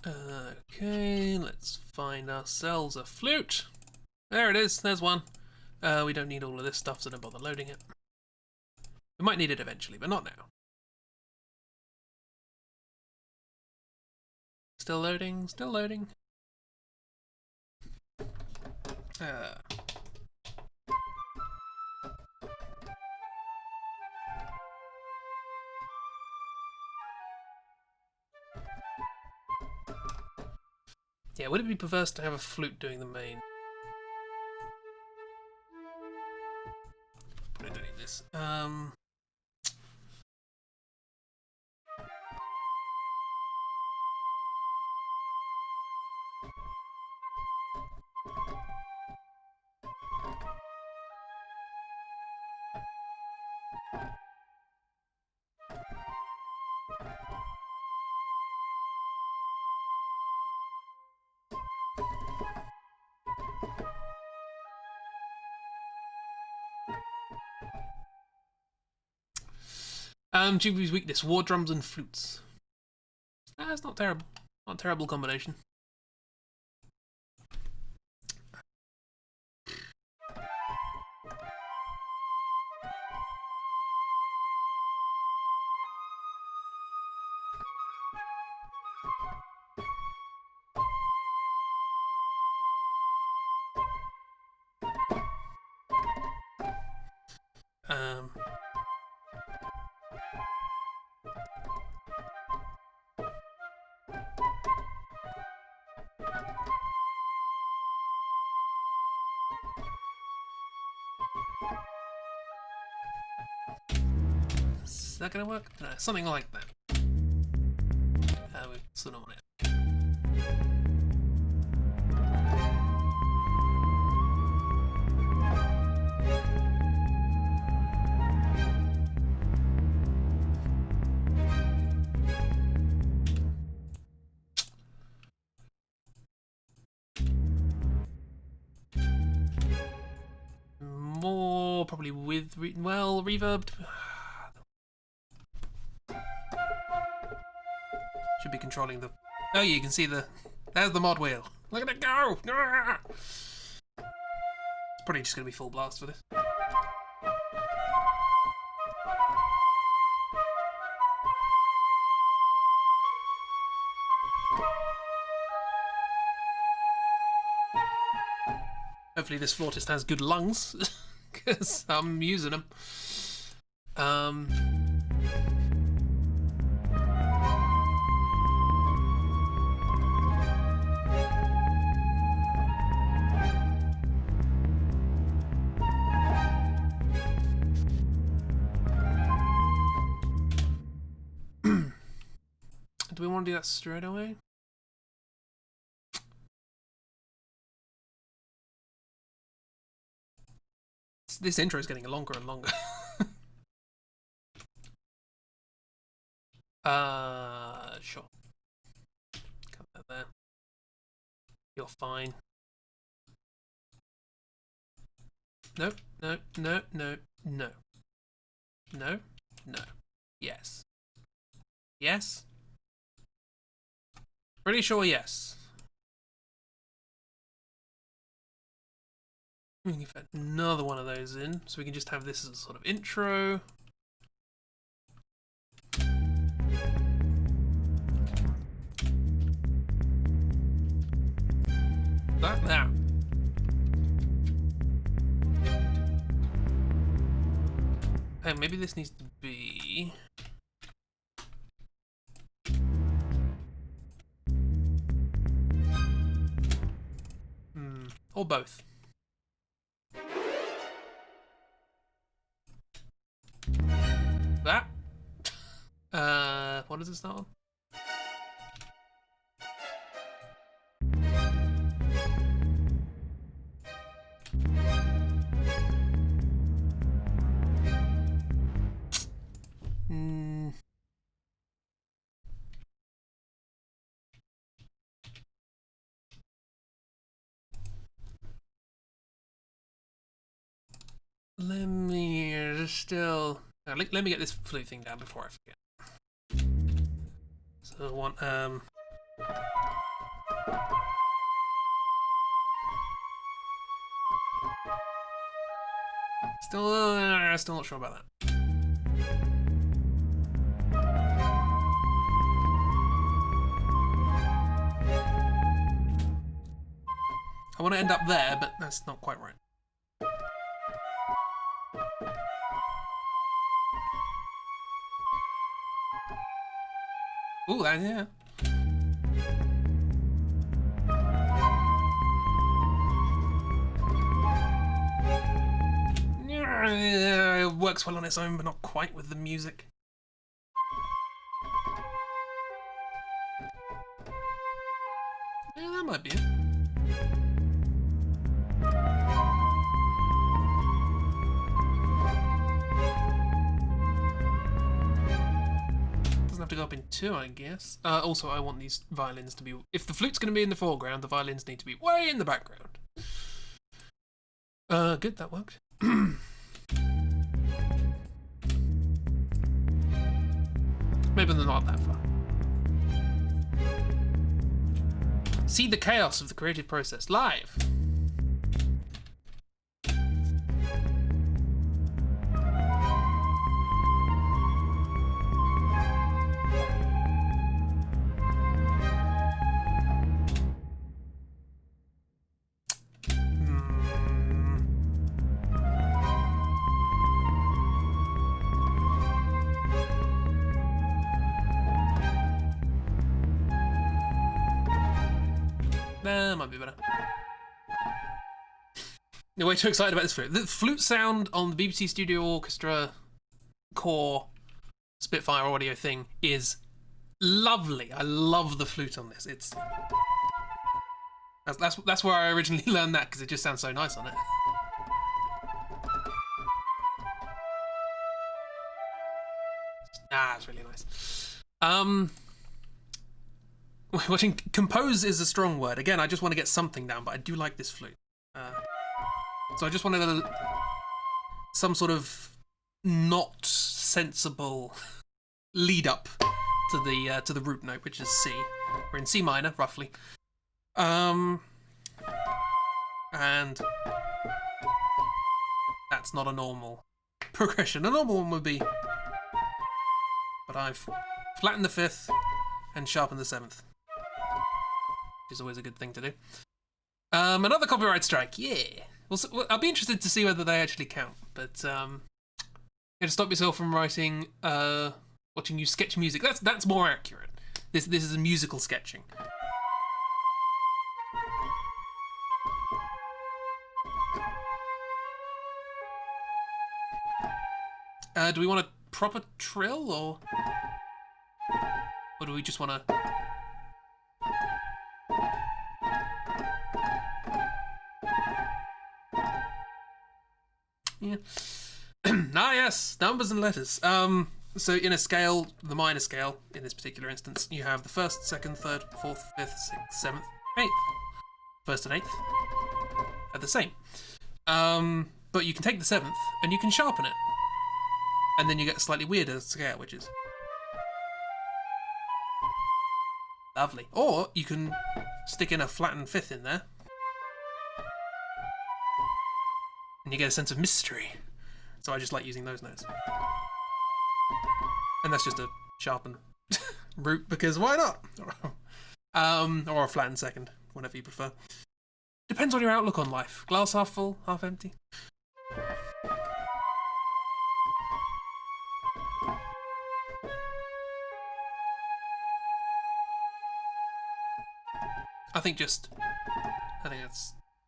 Okay, let's find ourselves a flute. There it is. There's one. We don't need all of this stuff, so don't bother loading it. We might need it eventually, but not now. Still loading, still loading. Yeah, would it be perverse to have a flute doing the main? Probably don't need this. Jubilee's weakness: war drums and flutes. That's not terrible. Not a terrible combination. Is that gonna work? No, something like that. We still don't want it. More probably with reverbed. Should be controlling the. Oh, you can see the. There's the mod wheel. Look at it go! It's probably just gonna be full blast for this. Hopefully this flautist has good lungs, because I'm using them. Do we want to do that straight away? This intro is getting longer and longer. Sure. Cut that there. You're fine. No, no, no, no, no. No, no. Yes. Yes? Pretty sure yes. We can fit another one of those in, so we can just have this as a sort of intro. That now. Hey, maybe this needs to be. Or both. That. What does it start on? Let me still. Let me get this flute thing down before I forget. So I want still not sure about that. I want to end up there, but that's not quite right. Ooh, yeah. Yeah, it works well on its own, but not quite with the music. Yeah, that might be it. Doesn't have to go up in 2, I guess. Also, I want these violins to be... If the flute's going to be in the foreground, the violins need to be way in the background. Good, that worked. Maybe they're not that far. See the chaos of the creative process live. Might be better. You're way too excited about this flute. The flute sound on the BBC Studio Orchestra core Spitfire audio thing is lovely. I love the flute on this. It's that's where I originally learned that, because it just sounds so nice on it. It's really nice. Watching compose is a strong word. Again, I just want to get something down, but I do like this flute. So I just wanted some sort of not sensible lead up to the root note, which is C. We're in C minor, roughly. And that's not a normal progression. A normal one would be, but I've flattened the 5th and sharpened the 7th. Which is always a good thing to do. Another copyright strike, yeah. Well, I'll be interested to see whether they actually count. But you have to stop yourself from writing, watching you sketch music. That's more accurate. This is a musical sketching. Do we want a proper trill, or do we just want to? Yeah. Ah, yes, numbers and letters. So in a scale, the minor scale, in this particular instance, you have the first, second, third, fourth, fifth, sixth, seventh, eighth. First and eighth are the same. But you can take the seventh and you can sharpen it. And then you get a slightly weirder scale, which is lovely. Or you can stick in a flattened fifth in there. And you get a sense of mystery. So I just like using those notes. And that's just a sharpened root, because why not? Or a flattened second, whatever you prefer. Depends on your outlook on life. Glass half full, half empty. I think that's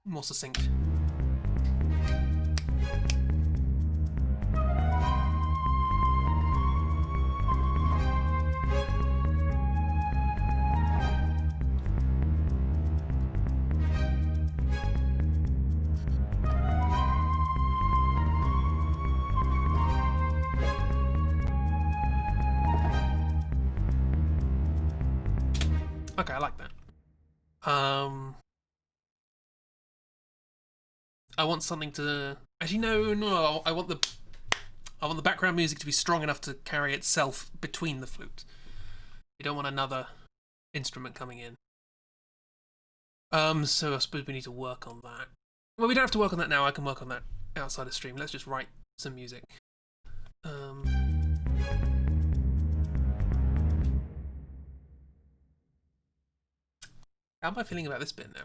more succinct. Okay, I like that. I want something to. Actually, no. I want the background music to be strong enough to carry itself between the flutes. You don't want another instrument coming in. So I suppose we need to work on that. Well, we don't have to work on that now. I can work on that outside of stream. Let's just write some music. How am I feeling about this bit now?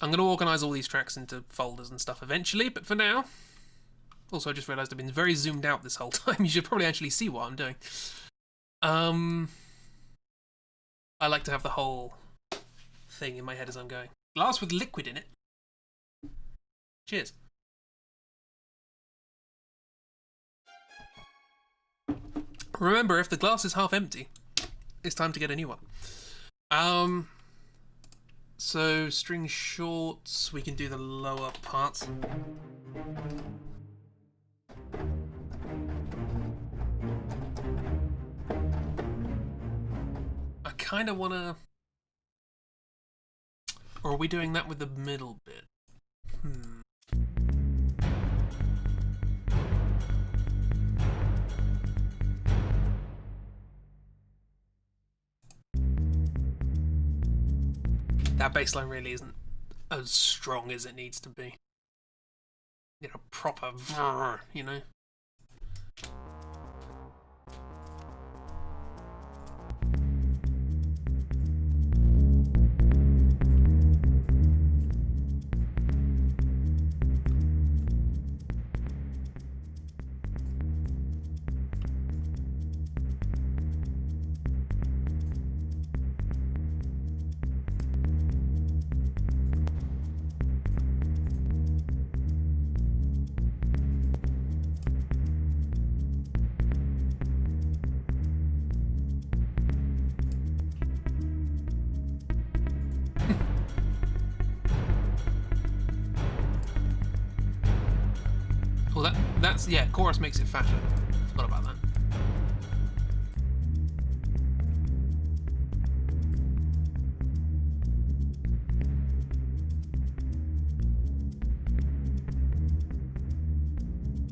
I'm going to organise all these tracks into folders and stuff eventually, but for now... Also, I just realised I've been very zoomed out this whole time. You should probably actually see what I'm doing. I like to have the whole thing in my head as I'm going. Glass with liquid in it. Cheers. Remember, if the glass is half empty, it's time to get a new one. So, string shorts, we can do the lower parts. I kind of want to... Or are we doing that with the middle bit? That bass line really isn't as strong as it needs to be. You know, proper, you know? Well, that's yeah, chorus makes it fatter. Forgot about that.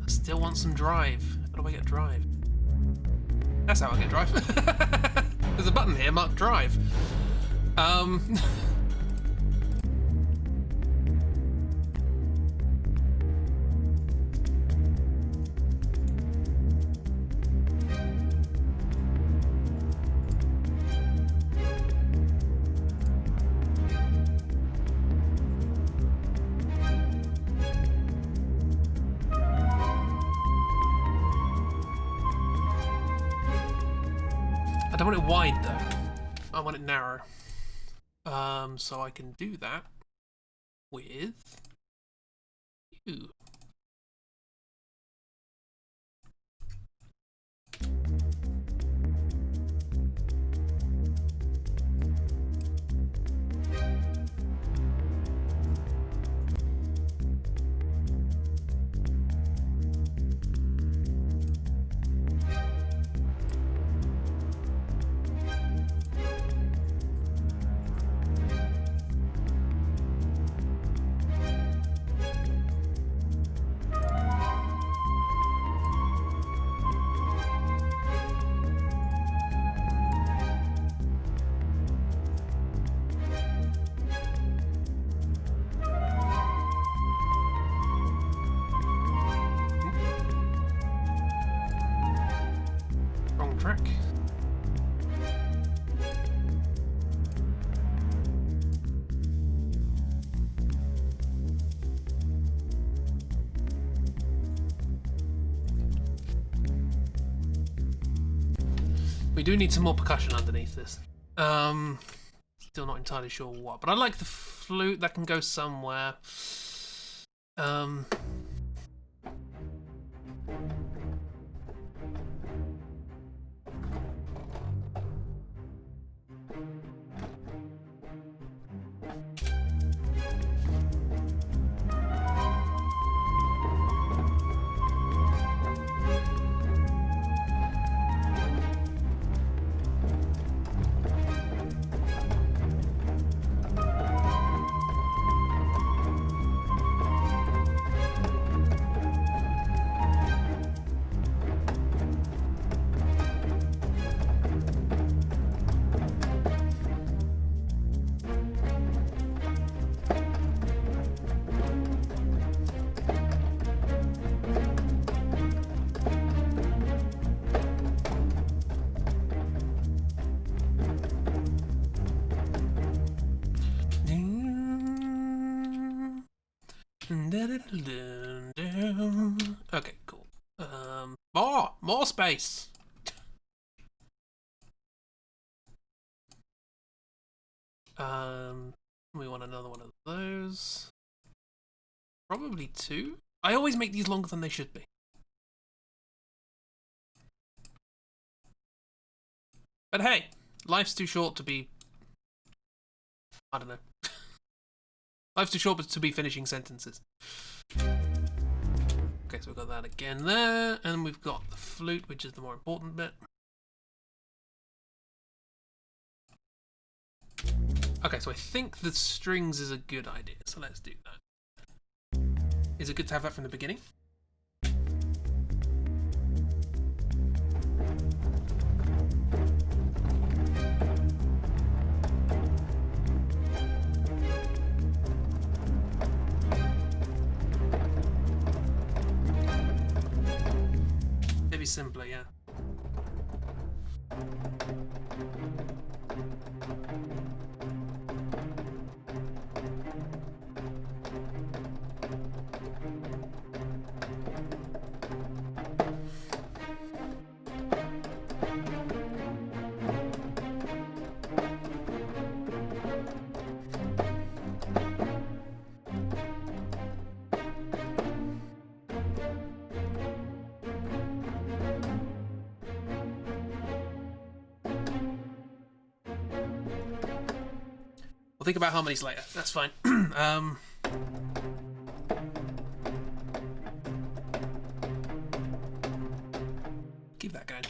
I still want some drive. How do I get drive? That's how I get drive. There's a button here marked drive. I don't want it wide though. I want it narrow. So I can do that with you. track. We do need some more percussion underneath this. Still not entirely sure what, but I like the flute. That can go somewhere. Okay, cool. More space. We want another one of those. Probably two. I always make these longer than they should be. But hey, life's too short to be... I don't know. Life's too short to be finishing sentences. Okay, so we've got that again there, and we've got the flute, which is the more important bit. Okay, so I think the strings is a good idea, so let's do that. Is it good to have that from the beginning? Maybe simpler, yeah. We'll think about harmonies later. That's fine. Keep that going.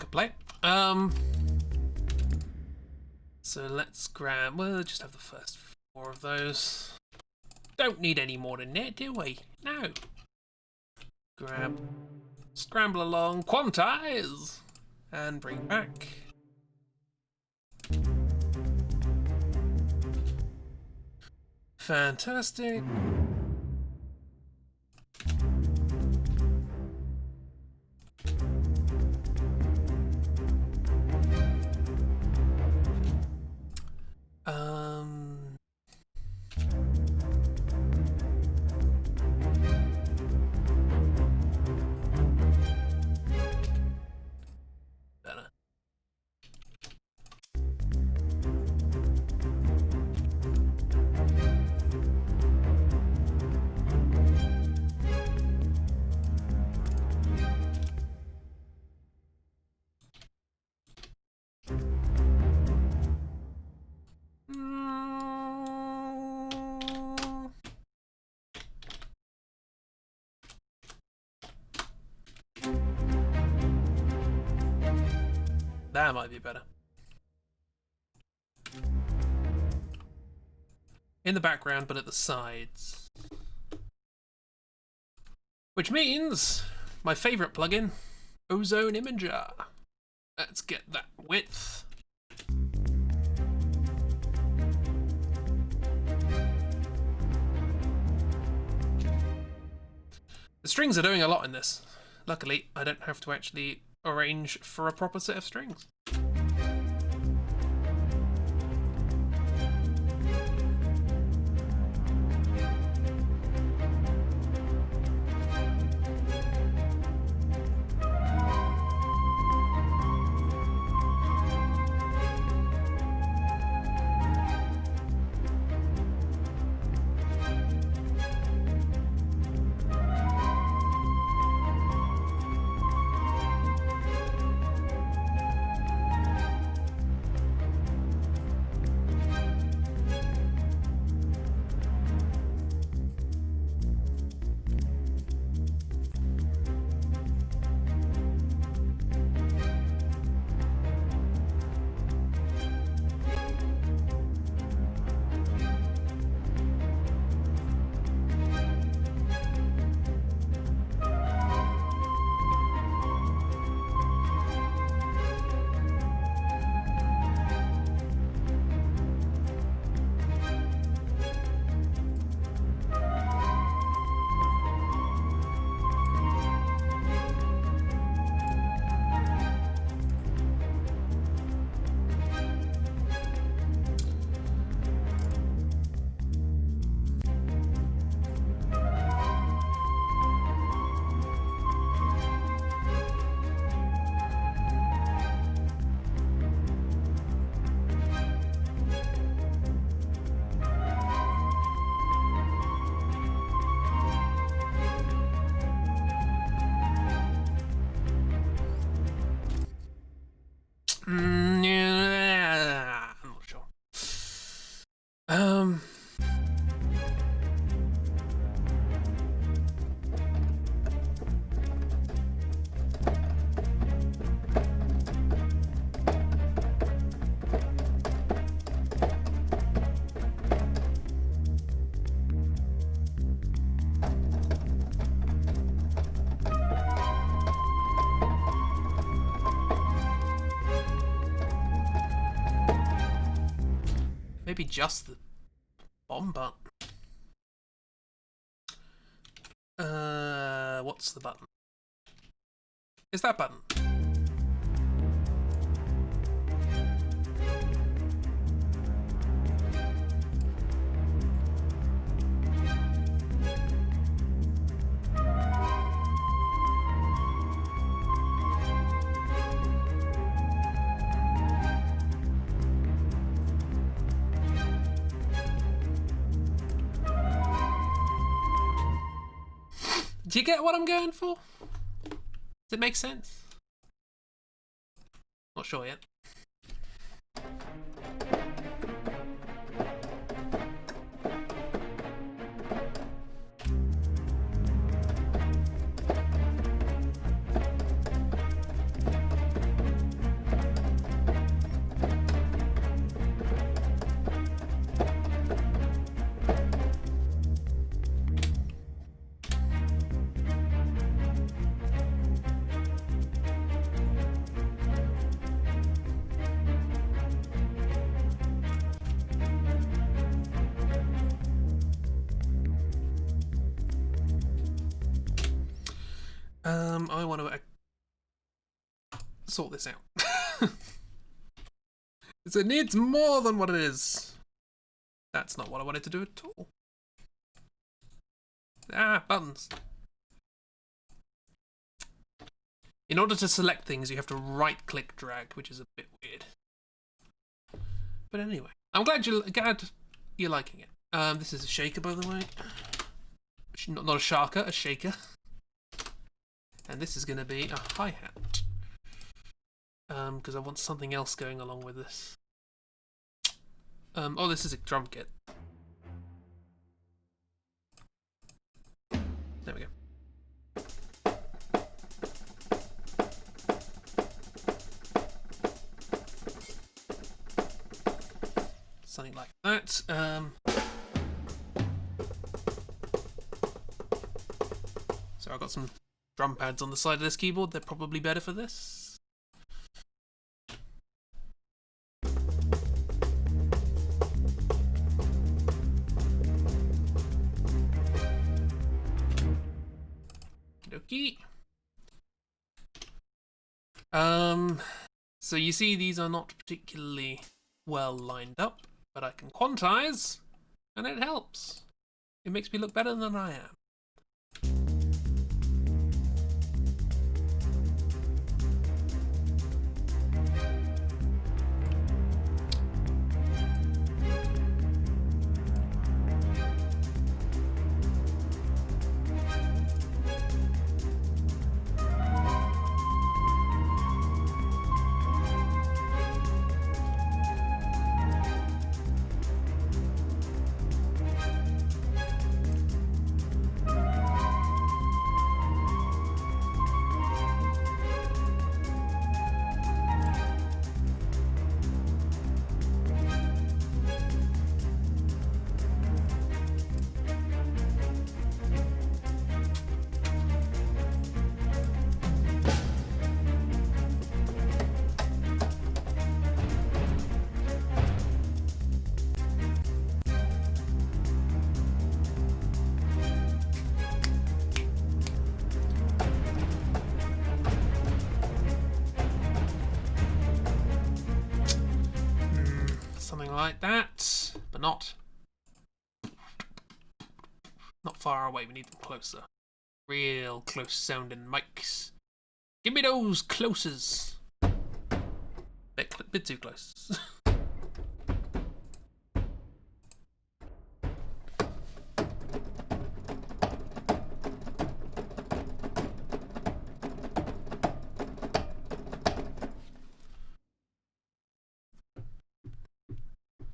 Play. So let's grab, we'll just have the first 4 of those. Don't need any more than that, do we? No. Grab, scramble along, quantize, and bring back. Fantastic. Better. That might be better. In the background, but at the sides. Which means my favourite plugin, Ozone Imager. Let's get that width. The strings are doing a lot in this. Luckily, I don't have to actually arrange for a proper set of strings. Yeah, I'm not sure. Maybe just the bomb button. What's the button? Is that button? Do you get what I'm going for? Does it make sense? Not sure yet. I want to sort this out. It needs more than what it is. That's not what I wanted to do at all. Ah, buttons. In order to select things, you have to right-click drag, which is a bit weird. But anyway, I'm glad you're liking it. This is a shaker, by the way. Not a sharker, a shaker. And this is going to be a hi-hat. Because I want something else going along with this. Oh, this is a drum kit. There we go. Something like that. So I'll got some drum pads on the side of this keyboard. They're probably better for this. Okie dokie. So you see these are not particularly well lined up, but I can quantize, and it helps. It makes me look better than I am. Something like that, but not far away. We need them closer. Real close sounding mics. Give me those closes. Bit too close.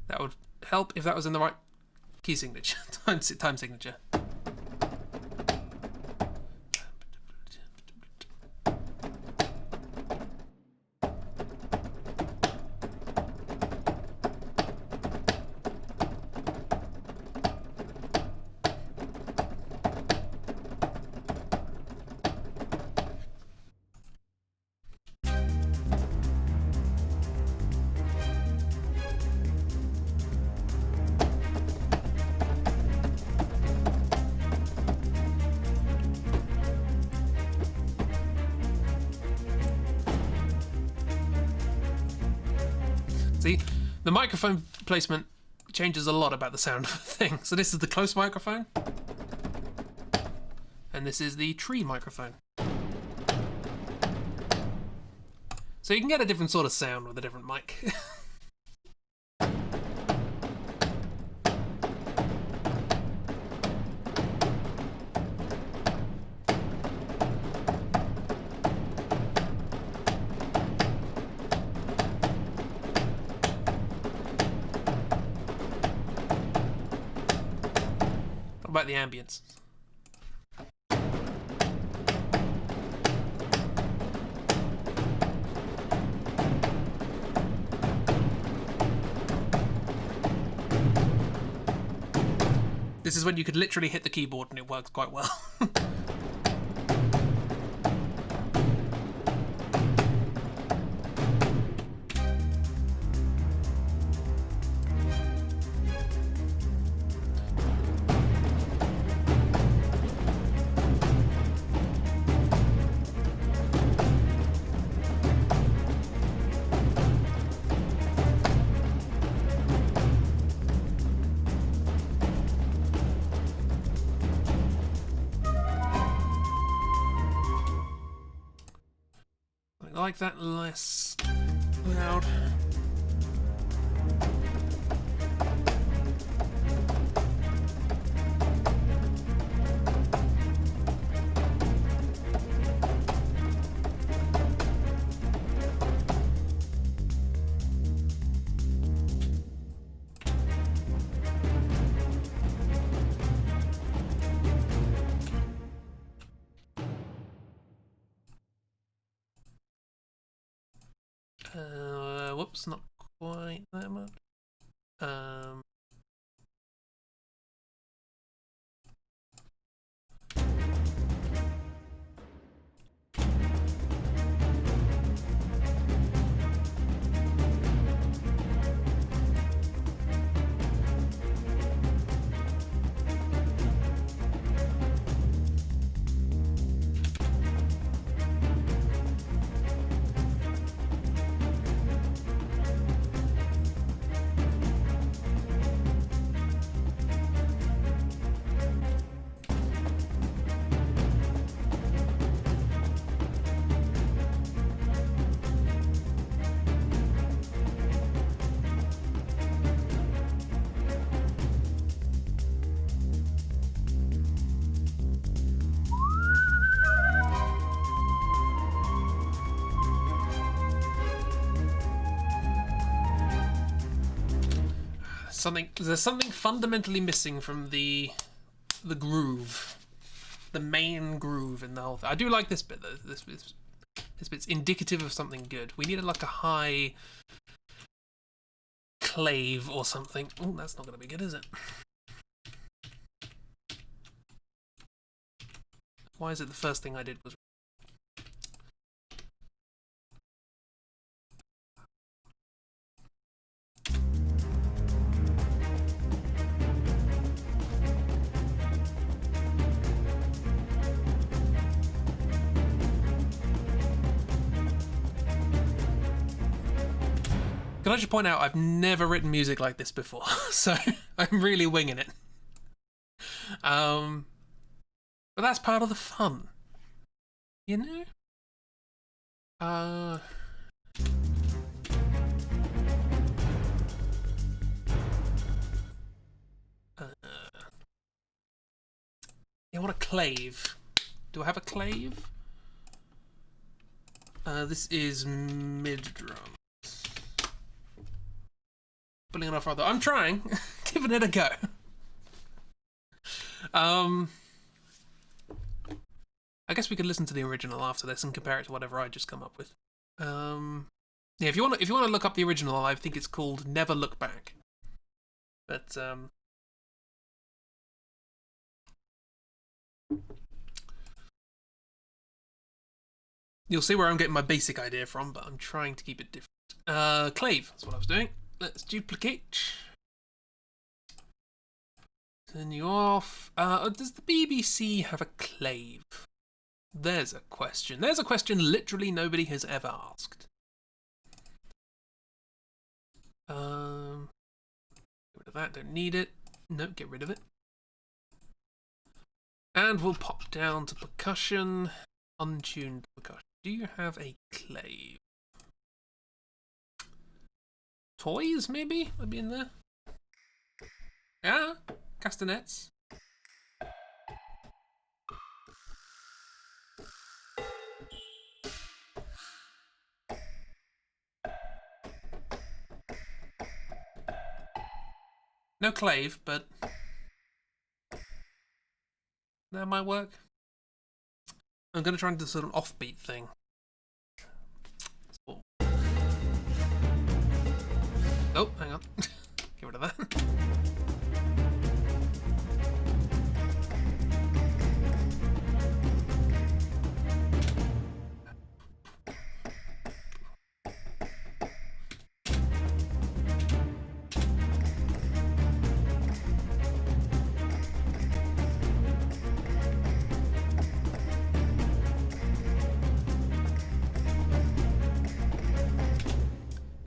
That would help if that was in the right key signature, time signature. See, the microphone placement changes a lot about the sound of a thing. So this is the close microphone, and this is the tree microphone. So you can get a different sort of sound with a different mic. What about the ambience? This is when you could literally hit the keyboard and it works quite well. I like that less loud. Whoops, not quite that much. There's something fundamentally missing from the groove, the main groove in the whole thing. I do like this bit though. This bit's indicative of something good. We needed like a high clave or something. Oh, that's not going to be good, is it? Why is it the first thing I did was... Can I just point out, I've never written music like this before, so I'm really winging it. But that's part of the fun, you know? Yeah, what a clave. Do I have a clave? This is mid-drum. Pulling it off rather. I'm trying. Giving it a go. I guess we could listen to the original after this and compare it to whatever I just come up with. Yeah, if you want to look up the original, I think it's called Never Look Back. But you'll see where I'm getting my basic idea from, but I'm trying to keep it different. Clave, that's what I was doing. Let's duplicate. Turn you off. Does the BBC have a clave? There's a question. There's a question literally nobody has ever asked. Get rid of that, don't need it. No, get rid of it. And we'll pop down to percussion. Untuned percussion. Do you have a clave? Toys, maybe? Might be in there. Yeah, castanets. No clave, but that might work. I'm going to try and do sort of offbeat thing. Oh, hang on. Get rid of that.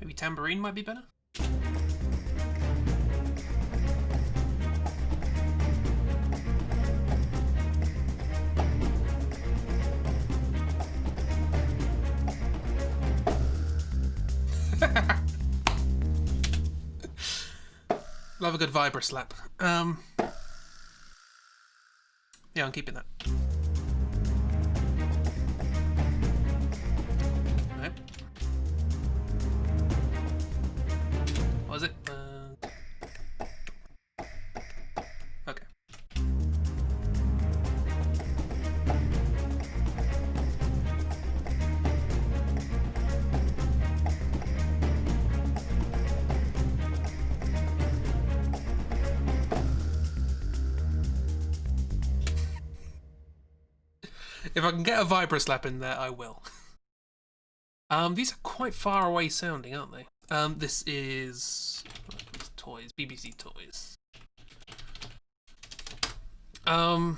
Maybe tambourine might be better? Love a good vibra slap. Yeah, I'm keeping that. Right. What was it? Okay. If I can get a vibra slap in there, I will. These are quite far away sounding, aren't they? This is toys, BBC Toys. Yeah,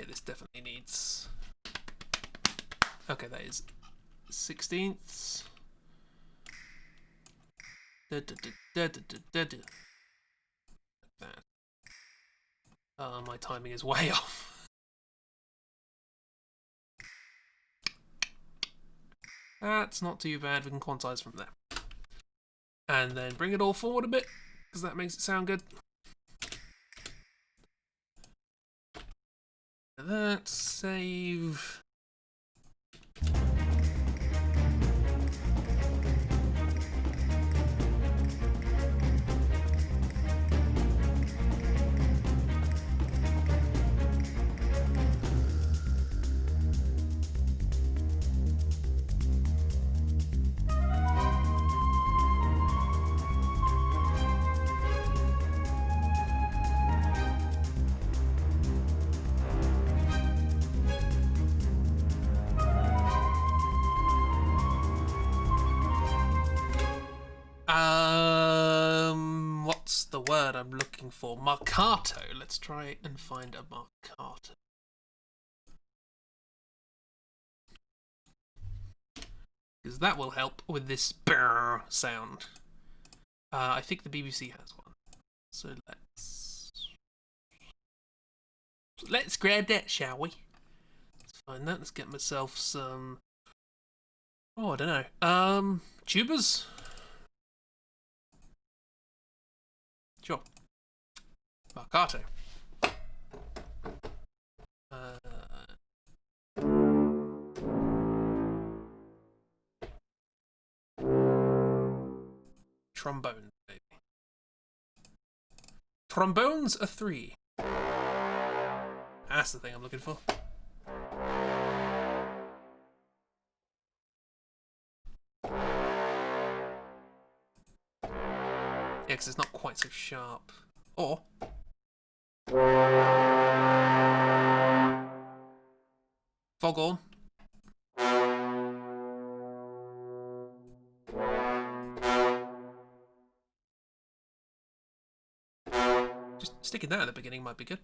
this definitely needs. Okay, that is 16ths. Like that. My timing is way off. That's not too bad. We can quantize from there. And then bring it all forward a bit, because that makes it sound good. That, save. What's the word I'm looking for? Marcato. Let's try and find a marcato. Because that will help with this brrr sound. I think the BBC has one. So let's grab that, shall we? Let's find that. Let's get myself some. Oh, I don't know. Tubers. Sure. Marcato. Trombone, baby. Trombones are 3. That's the thing I'm looking for. Yeah, because it's not quite so sharp. Or foghorn. Just sticking that at the beginning might be good.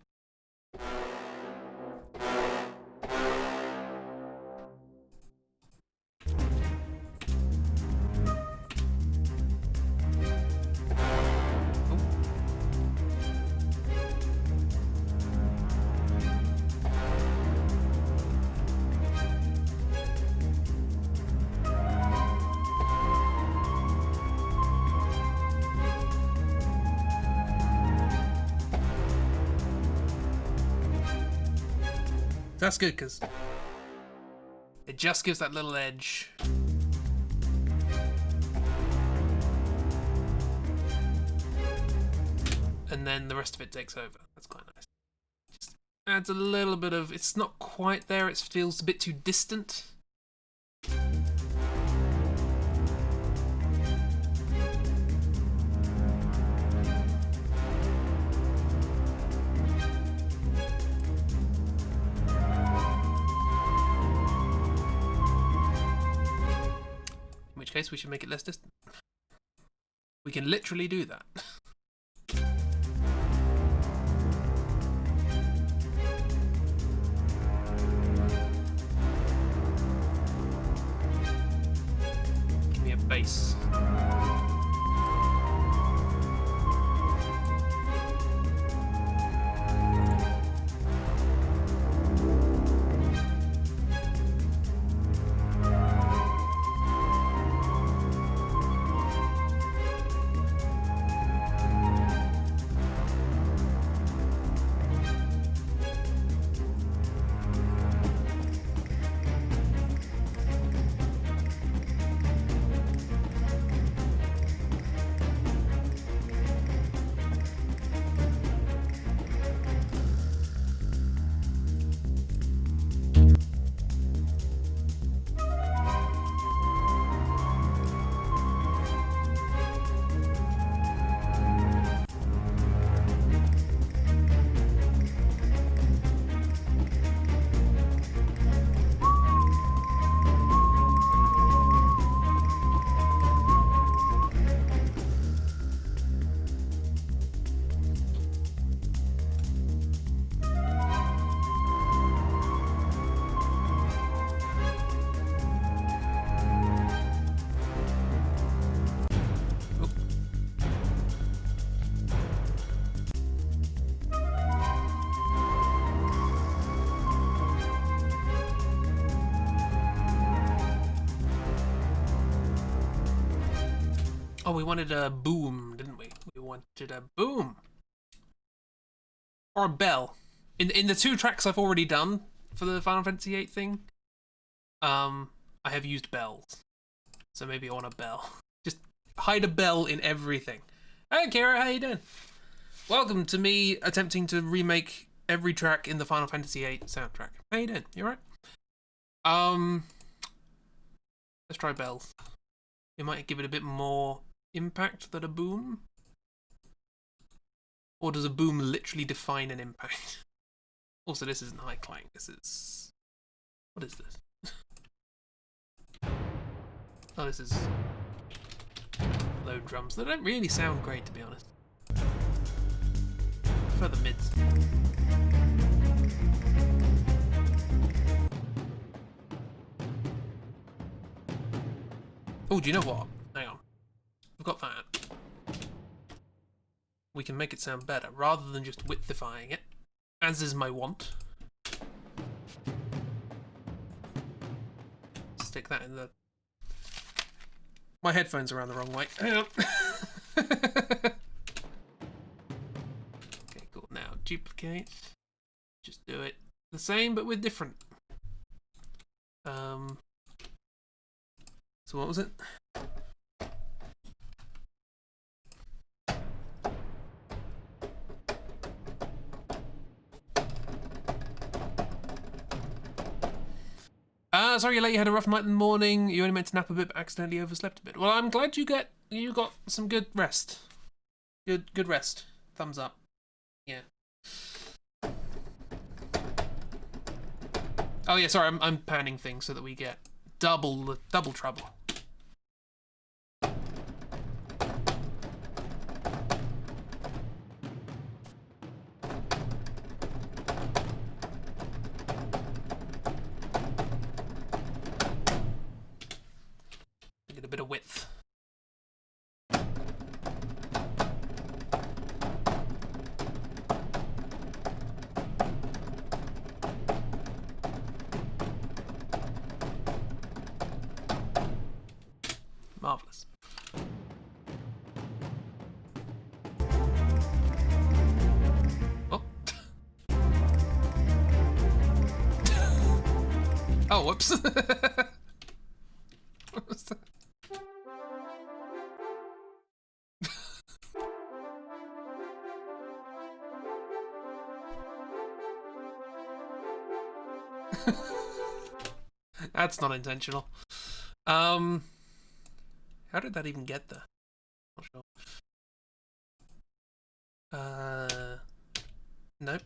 That's good because it just gives that little edge. And then the rest of it takes over. That's quite nice. Just adds a little bit of. It's not quite there, it feels a bit too distant. In which case we should make it less distant. We can literally do that. Give me a bass. Oh, we wanted a boom, didn't we? We wanted a boom. Or a bell. In the 2 tracks I've already done for the Final Fantasy VIII thing, I have used bells. So maybe I want a bell. Just hide a bell in everything. Hey Kira, how you doing? Welcome to me attempting to remake every track in the Final Fantasy VIII soundtrack. How you doing? You alright? Let's try bells. It might give it a bit more impact than a boom. Or does a boom literally define an impact? Also, this isn't high clang. This is. What is this? Oh, this is. low drums. They don't really sound great, to be honest. For the mids. Oh, do you know what? Hang on. We've got that. We can make it sound better, rather than just widthifying it, as is my wont. Stick that in the... My headphones are around the wrong way. Hang on. Okay, cool. Now, duplicate. Just do it the same, but with different. So what was it? Sorry you're late, you had a rough night in the morning. You only meant to nap a bit, but accidentally overslept a bit. Well, I'm glad you got some good rest. Good rest. Thumbs up. Yeah. Oh yeah, sorry, I'm panning things so that we get double trouble. Get a bit of width. Marvelous. Oh. Oh, whoops. What was that? That's not intentional. How did that even get there? Not sure. Nope.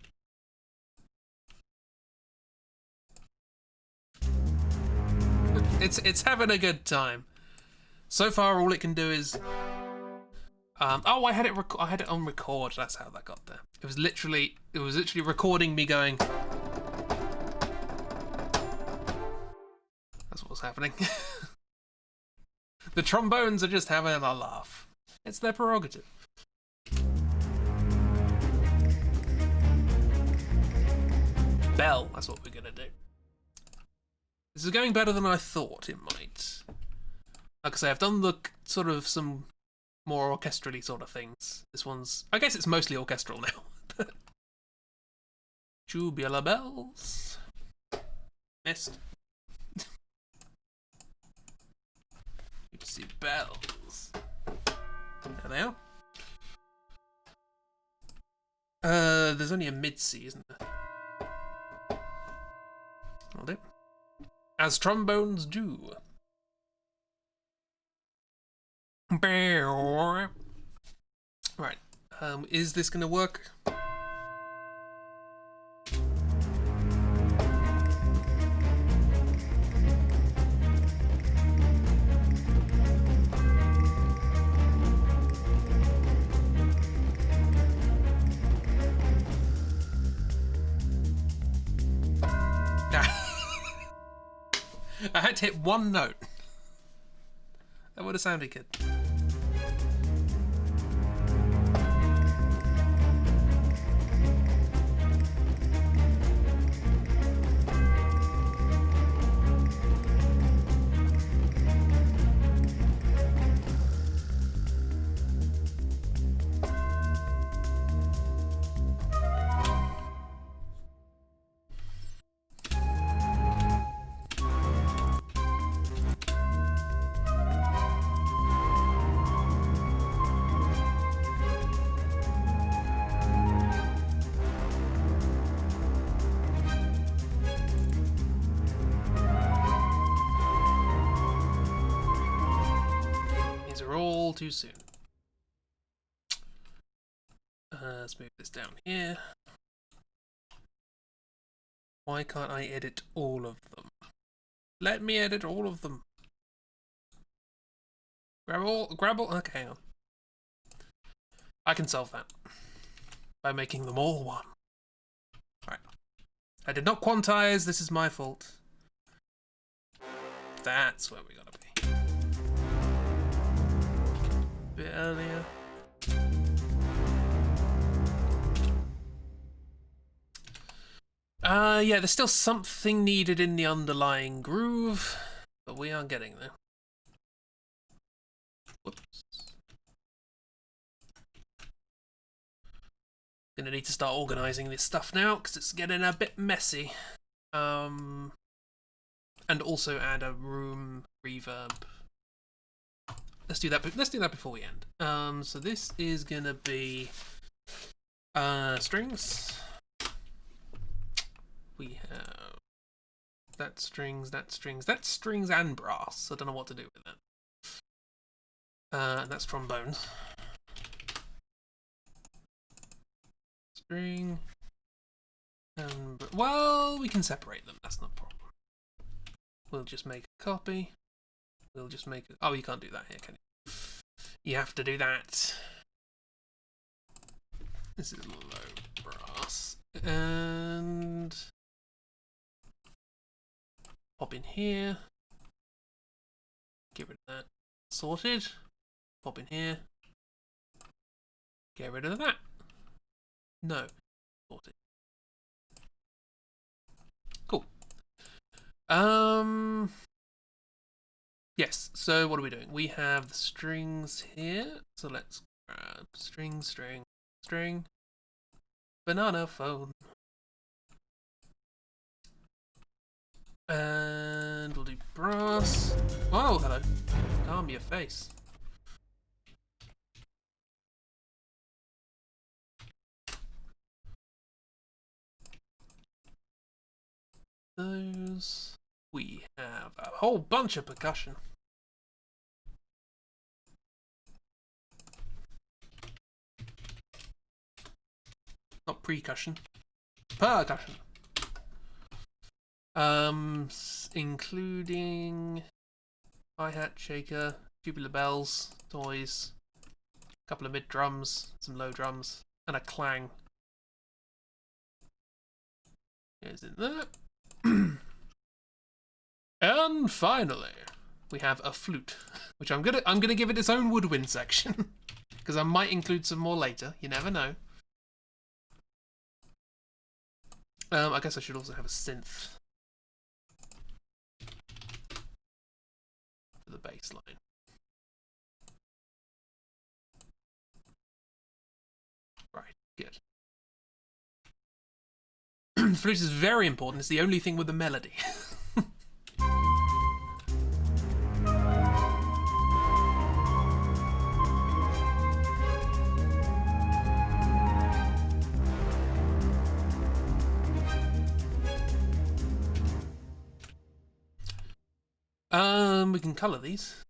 It's having a good time. So far, all it can do is. Oh, I had it. I had it on record. That's how that got there. It was literally recording me going. That's what was happening. The trombones are just having a laugh. It's their prerogative. Bell, that's what we're gonna do. This is going better than I thought it might. Like I say, I've done the sort of some more orchestrally sort of things. This one's, I guess it's mostly orchestral now. Tubular bells. Missed. See bells. There they are. There's only a mid-C, isn't there? I'll do. As trombones do. Right. Is this gonna work? I had to hit one note. That would have sounded good. Too soon. Let's move this down here. Why can't I edit all of them? Let me edit all of them. Grab all. Okay, hang on. I can solve that by making them all one. Alright. I did not quantize, this is my fault. That's where we gotta be. A bit earlier. Yeah, there's still something needed in the underlying groove, but we are getting there. Whoops. Gonna need to start organizing this stuff now because it's getting a bit messy. And also add a room reverb. Let's do that. Let's do that before we end. So this is gonna be strings. We have that strings, and brass. I don't know what to do with that. And that's trombones. String. And, well, we can separate them. That's not a problem. We'll just make a copy. We'll just make it. Oh, you can't do that here, can you? You have to do that. This is low brass. And pop in here. Get rid of that. Sorted. Pop in here. Get rid of that. No. Sorted. Cool. Yes, so what are we doing? We have the strings here. So let's grab string, string, string. Banana phone. And we'll do brass. Oh, hello. Calm your face. Those. We have a whole bunch of percussion. Not precussion. Percussion. Including hi-hat, shaker, tubular bells, toys, a couple of mid drums, some low drums, and a clang. Is in there. And finally, we have a flute, which I'm gonna give it its own woodwind section because I might include some more later. You never know. I guess I should also have a synth for the bass line. Right, good. Flute is very important. It's the only thing with a melody. We can colour these.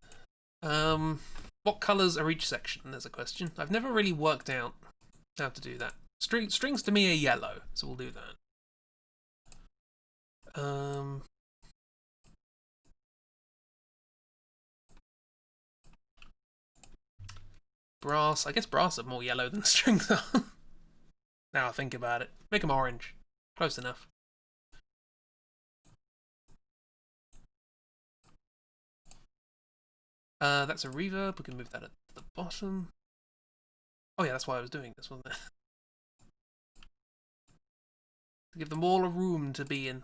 What colours are each section? There's a question. I've never really worked out how to do that. Strings to me are yellow, so we'll do that. Brass. I guess brass are more yellow than strings are. Now I think about it. Make them orange. Close enough. That's a reverb. We can move that at the bottom. Oh yeah, that's why I was doing this, wasn't it? To give them all a room to be in.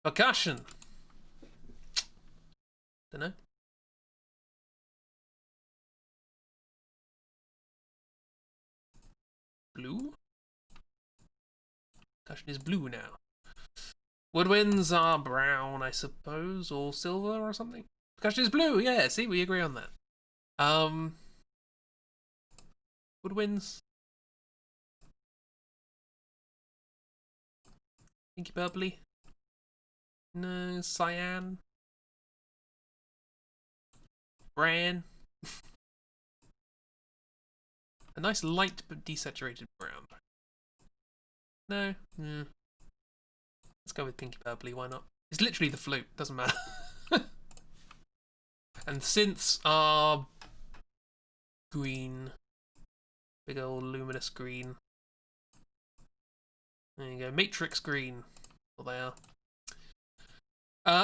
Percussion. Dunno. Blue. Percussion is blue now. Woodwinds are brown, I suppose, or silver or something. Percussion is blue. Yeah, see, we agree on that. Woodwinds. Pinky purpley. No, cyan. Bran. A nice light but desaturated brown. No. Let's go with pinky purpley, why not? It's literally the flute, doesn't matter. And And synths are green. Big old luminous green. There you go. Matrix green. Well, they are.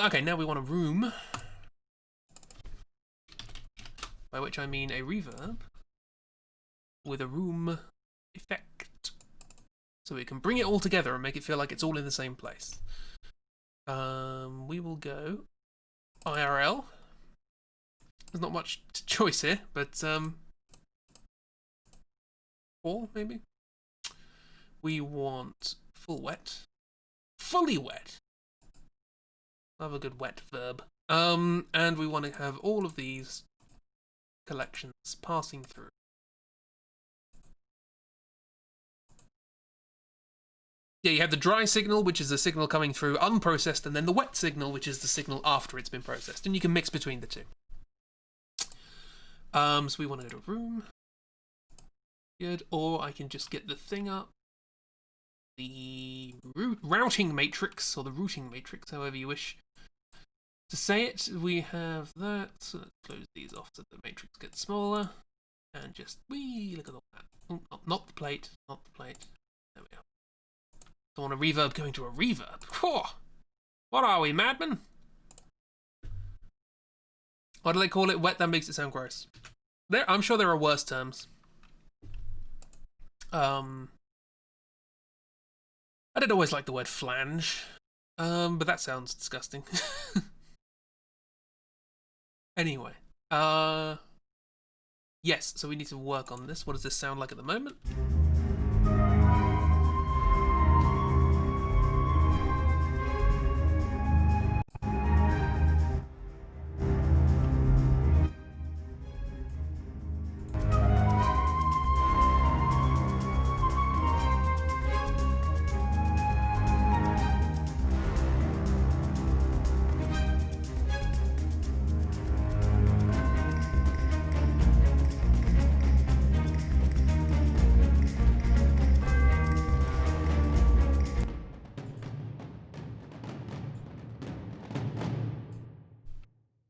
Okay, now we want a room. By which I mean a reverb with a room effect. So we can bring it all together and make it feel like it's all in the same place. We will go IRL. There's not much choice here, but all maybe. We want full wet, fully wet. Love a good wet verb. And we want to have all of these collections passing through. Yeah, you have the dry signal, which is the signal coming through unprocessed, and then the wet signal, which is the signal after it's been processed. And you can mix between the two. So we want to go to room. Good. Or I can just get the thing up. The routing matrix, or the routing matrix, however you wish to say it. We have that. So let's close these off so the matrix gets smaller. And just, look at all that. Oh, not the plate, not the plate. There we are. Don't want a reverb going to a reverb. Whew. What are we, madmen? Why do they call it wet? That makes it sound gross. I'm sure there are worse terms. I didn't always like the word flange, but that sounds disgusting. Anyway, yes, so we need to work on this. What does this sound like at the moment?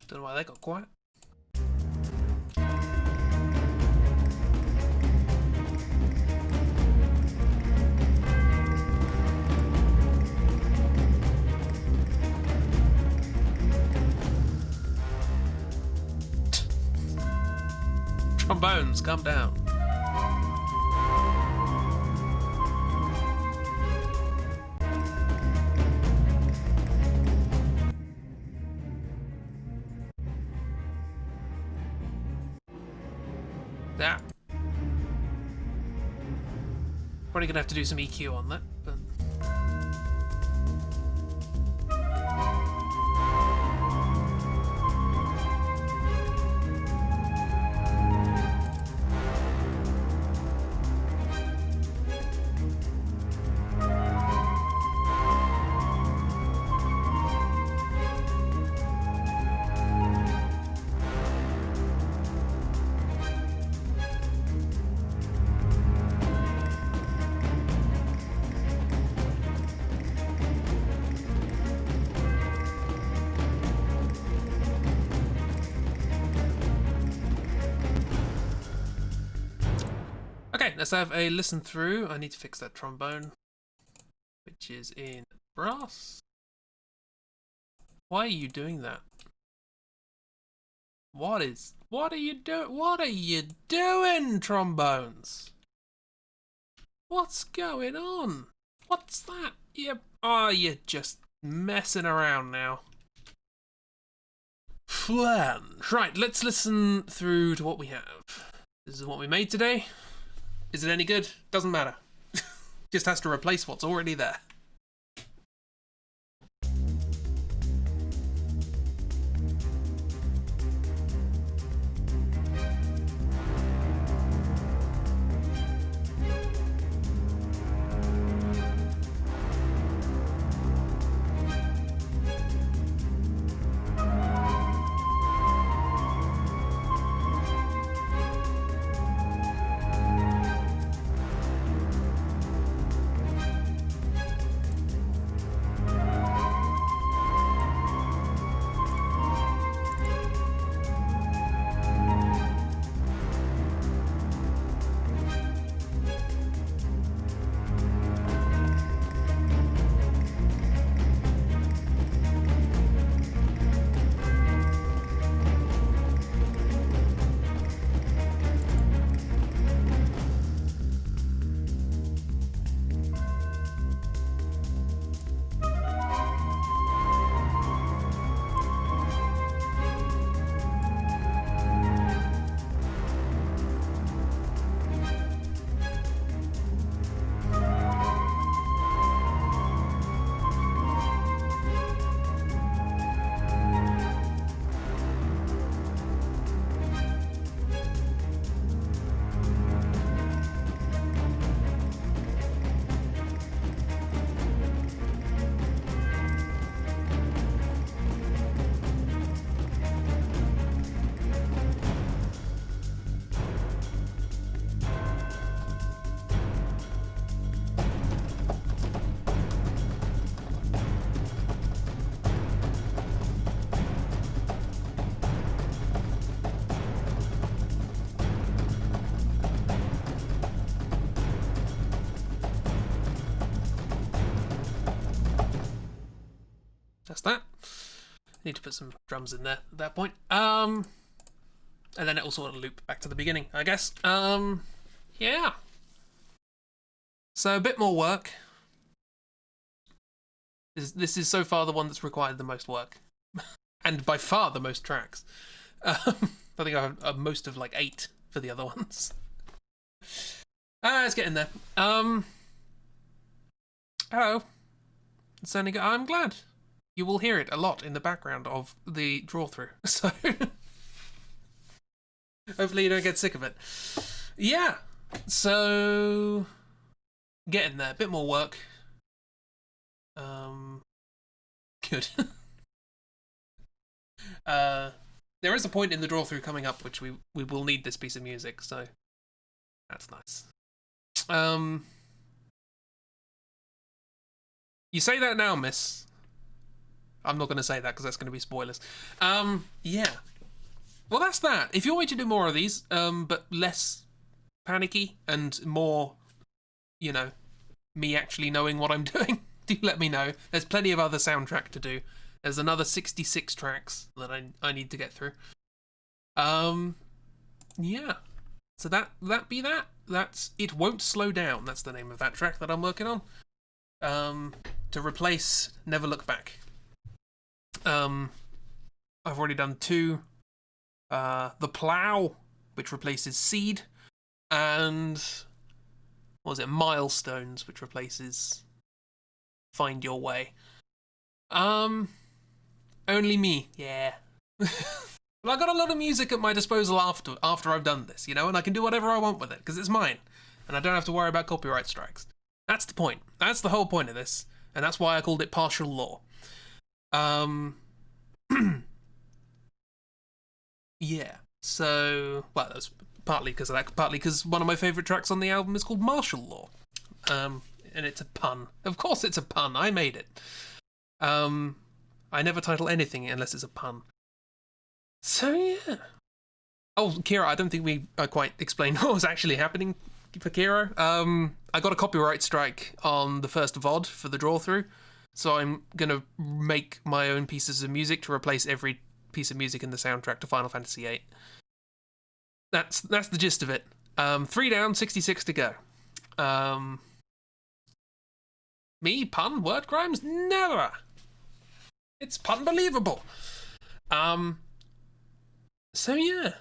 Don't know why that got quiet. Trombones, calm down. That. Probably gonna have to do some EQ on that, but. Okay, let's have a listen through. I need to fix that trombone, which is in brass. Why are you doing that? What are you doing, trombones? What's going on? What's that? You're just messing around now. Flange. Right, let's listen through to what we have. This is what we made today. Is it any good? Doesn't matter. Just has to replace what's already there. Need to put some drums in there at that point. And then it will sort of loop back to the beginning, I guess. Yeah. So a bit more work. This is so far the one that's required the most work. And by far the most tracks. I think I have most of like 8 for the other ones. Let's get in there. Hello. I'm glad. You will hear it a lot in the background of the draw through. So hopefully you don't get sick of it. Yeah. So getting there. A bit more work. Good. There is a point in the draw through coming up which we will need this piece of music, so that's nice. You say that now, miss. I'm not going to say that because that's going to be spoilers. Yeah. Well, that's that. If you want me to do more of these, but less panicky and more, me actually knowing what I'm doing, do let me know. There's plenty of other soundtrack to do. There's another 66 tracks that I need to get through. Yeah. So that be that. That's It Won't Slow Down. That's the name of that track that I'm working on. To replace Never Look Back. I've already done 2. The Plow, which replaces Seed, and what was it? Milestones, which replaces Find Your Way. Only me, yeah. Well, I got a lot of music at my disposal after I've done this, and I can do whatever I want with it because it's mine, and I don't have to worry about copyright strikes. That's the point. That's the whole point of this, and that's why I called it partial law. Yeah. So, well, that's partly because of that, partly because one of my favourite tracks on the album is called Martial Law. And it's a pun. Of course it's a pun. I made it. I never title anything unless it's a pun. So, yeah. Oh, Kira, I don't think we quite explained what was actually happening for Kira. I got a copyright strike on the first VOD for the draw-through, so I'm going to make my own pieces of music to replace every piece of music in the soundtrack to Final Fantasy VIII. That's the gist of it. 3 down, 66 to go. Me, pun, word crimes? Never! It's pun-believable. So yeah.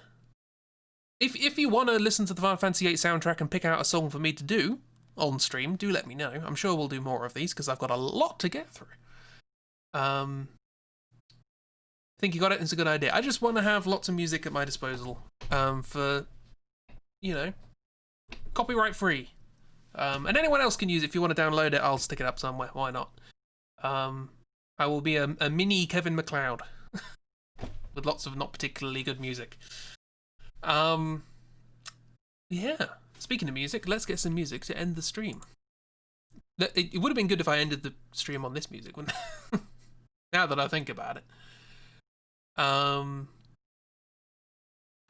If you want to listen to the Final Fantasy VIII soundtrack and pick out a song for me to do on stream, do let me know. I'm sure we'll do more of these because I've got a lot to get through. I think you got it. It's a good idea. I just want to have lots of music at my disposal for, copyright free. And anyone else can use it. If you want to download it, I'll stick it up somewhere. Why not? I will be a mini Kevin MacLeod with lots of not particularly good music. Yeah. Speaking of music, let's get some music to end the stream. It would have been good if I ended the stream on this music, wouldn't it? Now that I think about it.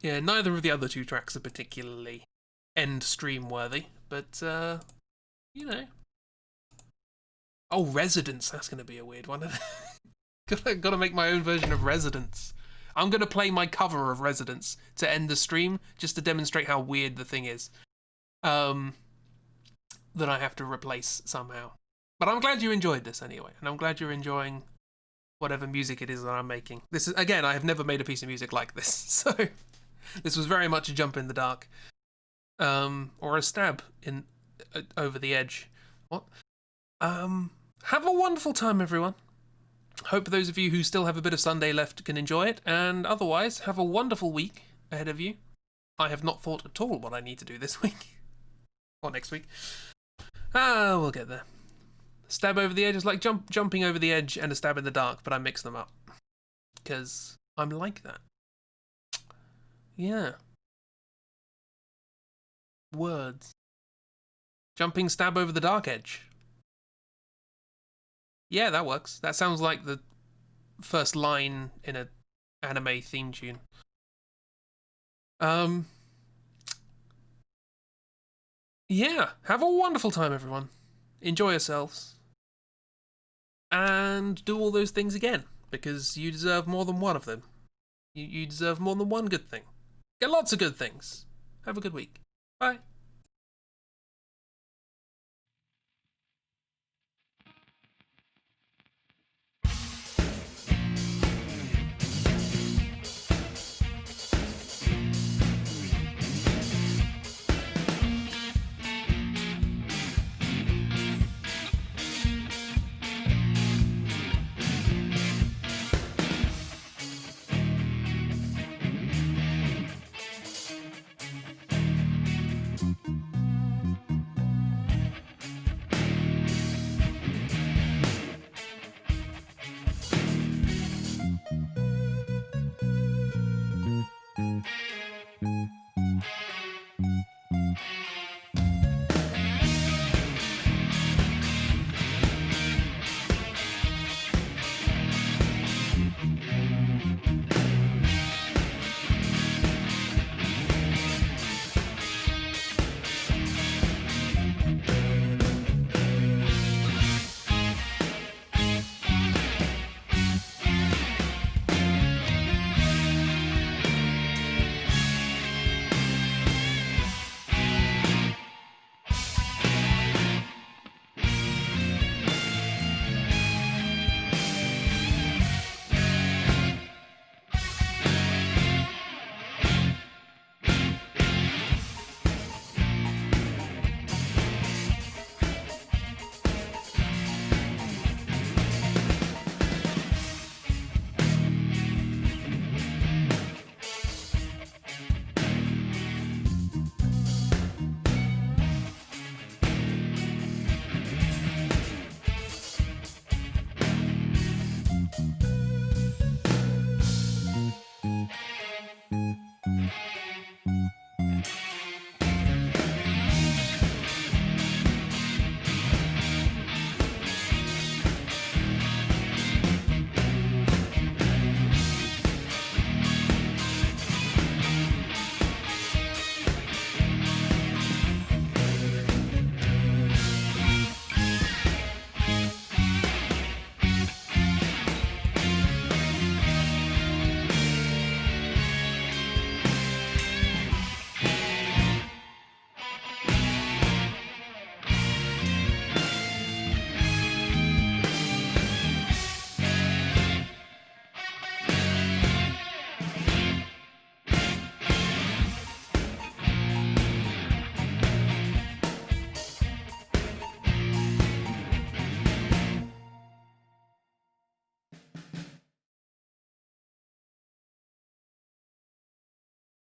Yeah, neither of the other 2 tracks are particularly end stream worthy, but Oh, Residence, that's going to be a weird one. Gotta make my own version of Residence. I'm going to play my cover of Residence to end the stream, just to demonstrate how weird the thing is. That I have to replace somehow. But I'm glad you enjoyed this anyway, and I'm glad you're enjoying whatever music it is that I'm making. This is, again, I have never made a piece of music like this, so this was very much a jump in the dark. Or a stab in over the edge. What? Have a wonderful time, everyone. Hope those of you who still have a bit of Sunday left can enjoy it, and otherwise, have a wonderful week ahead of you. I have not thought at all what I need to do this week. Or next week. We'll get there. Stab over the edge is like jumping over the edge and a stab in the dark, but I mix them up. Because I'm like that. Yeah. Words. Jumping stab over the dark edge. Yeah, that works. That sounds like the first line in an anime theme tune. Yeah, have a wonderful time, everyone. Enjoy yourselves. And do all those things again. because you deserve more than one of them. You deserve more than one good thing. Get lots of good things. Have a good week. Bye.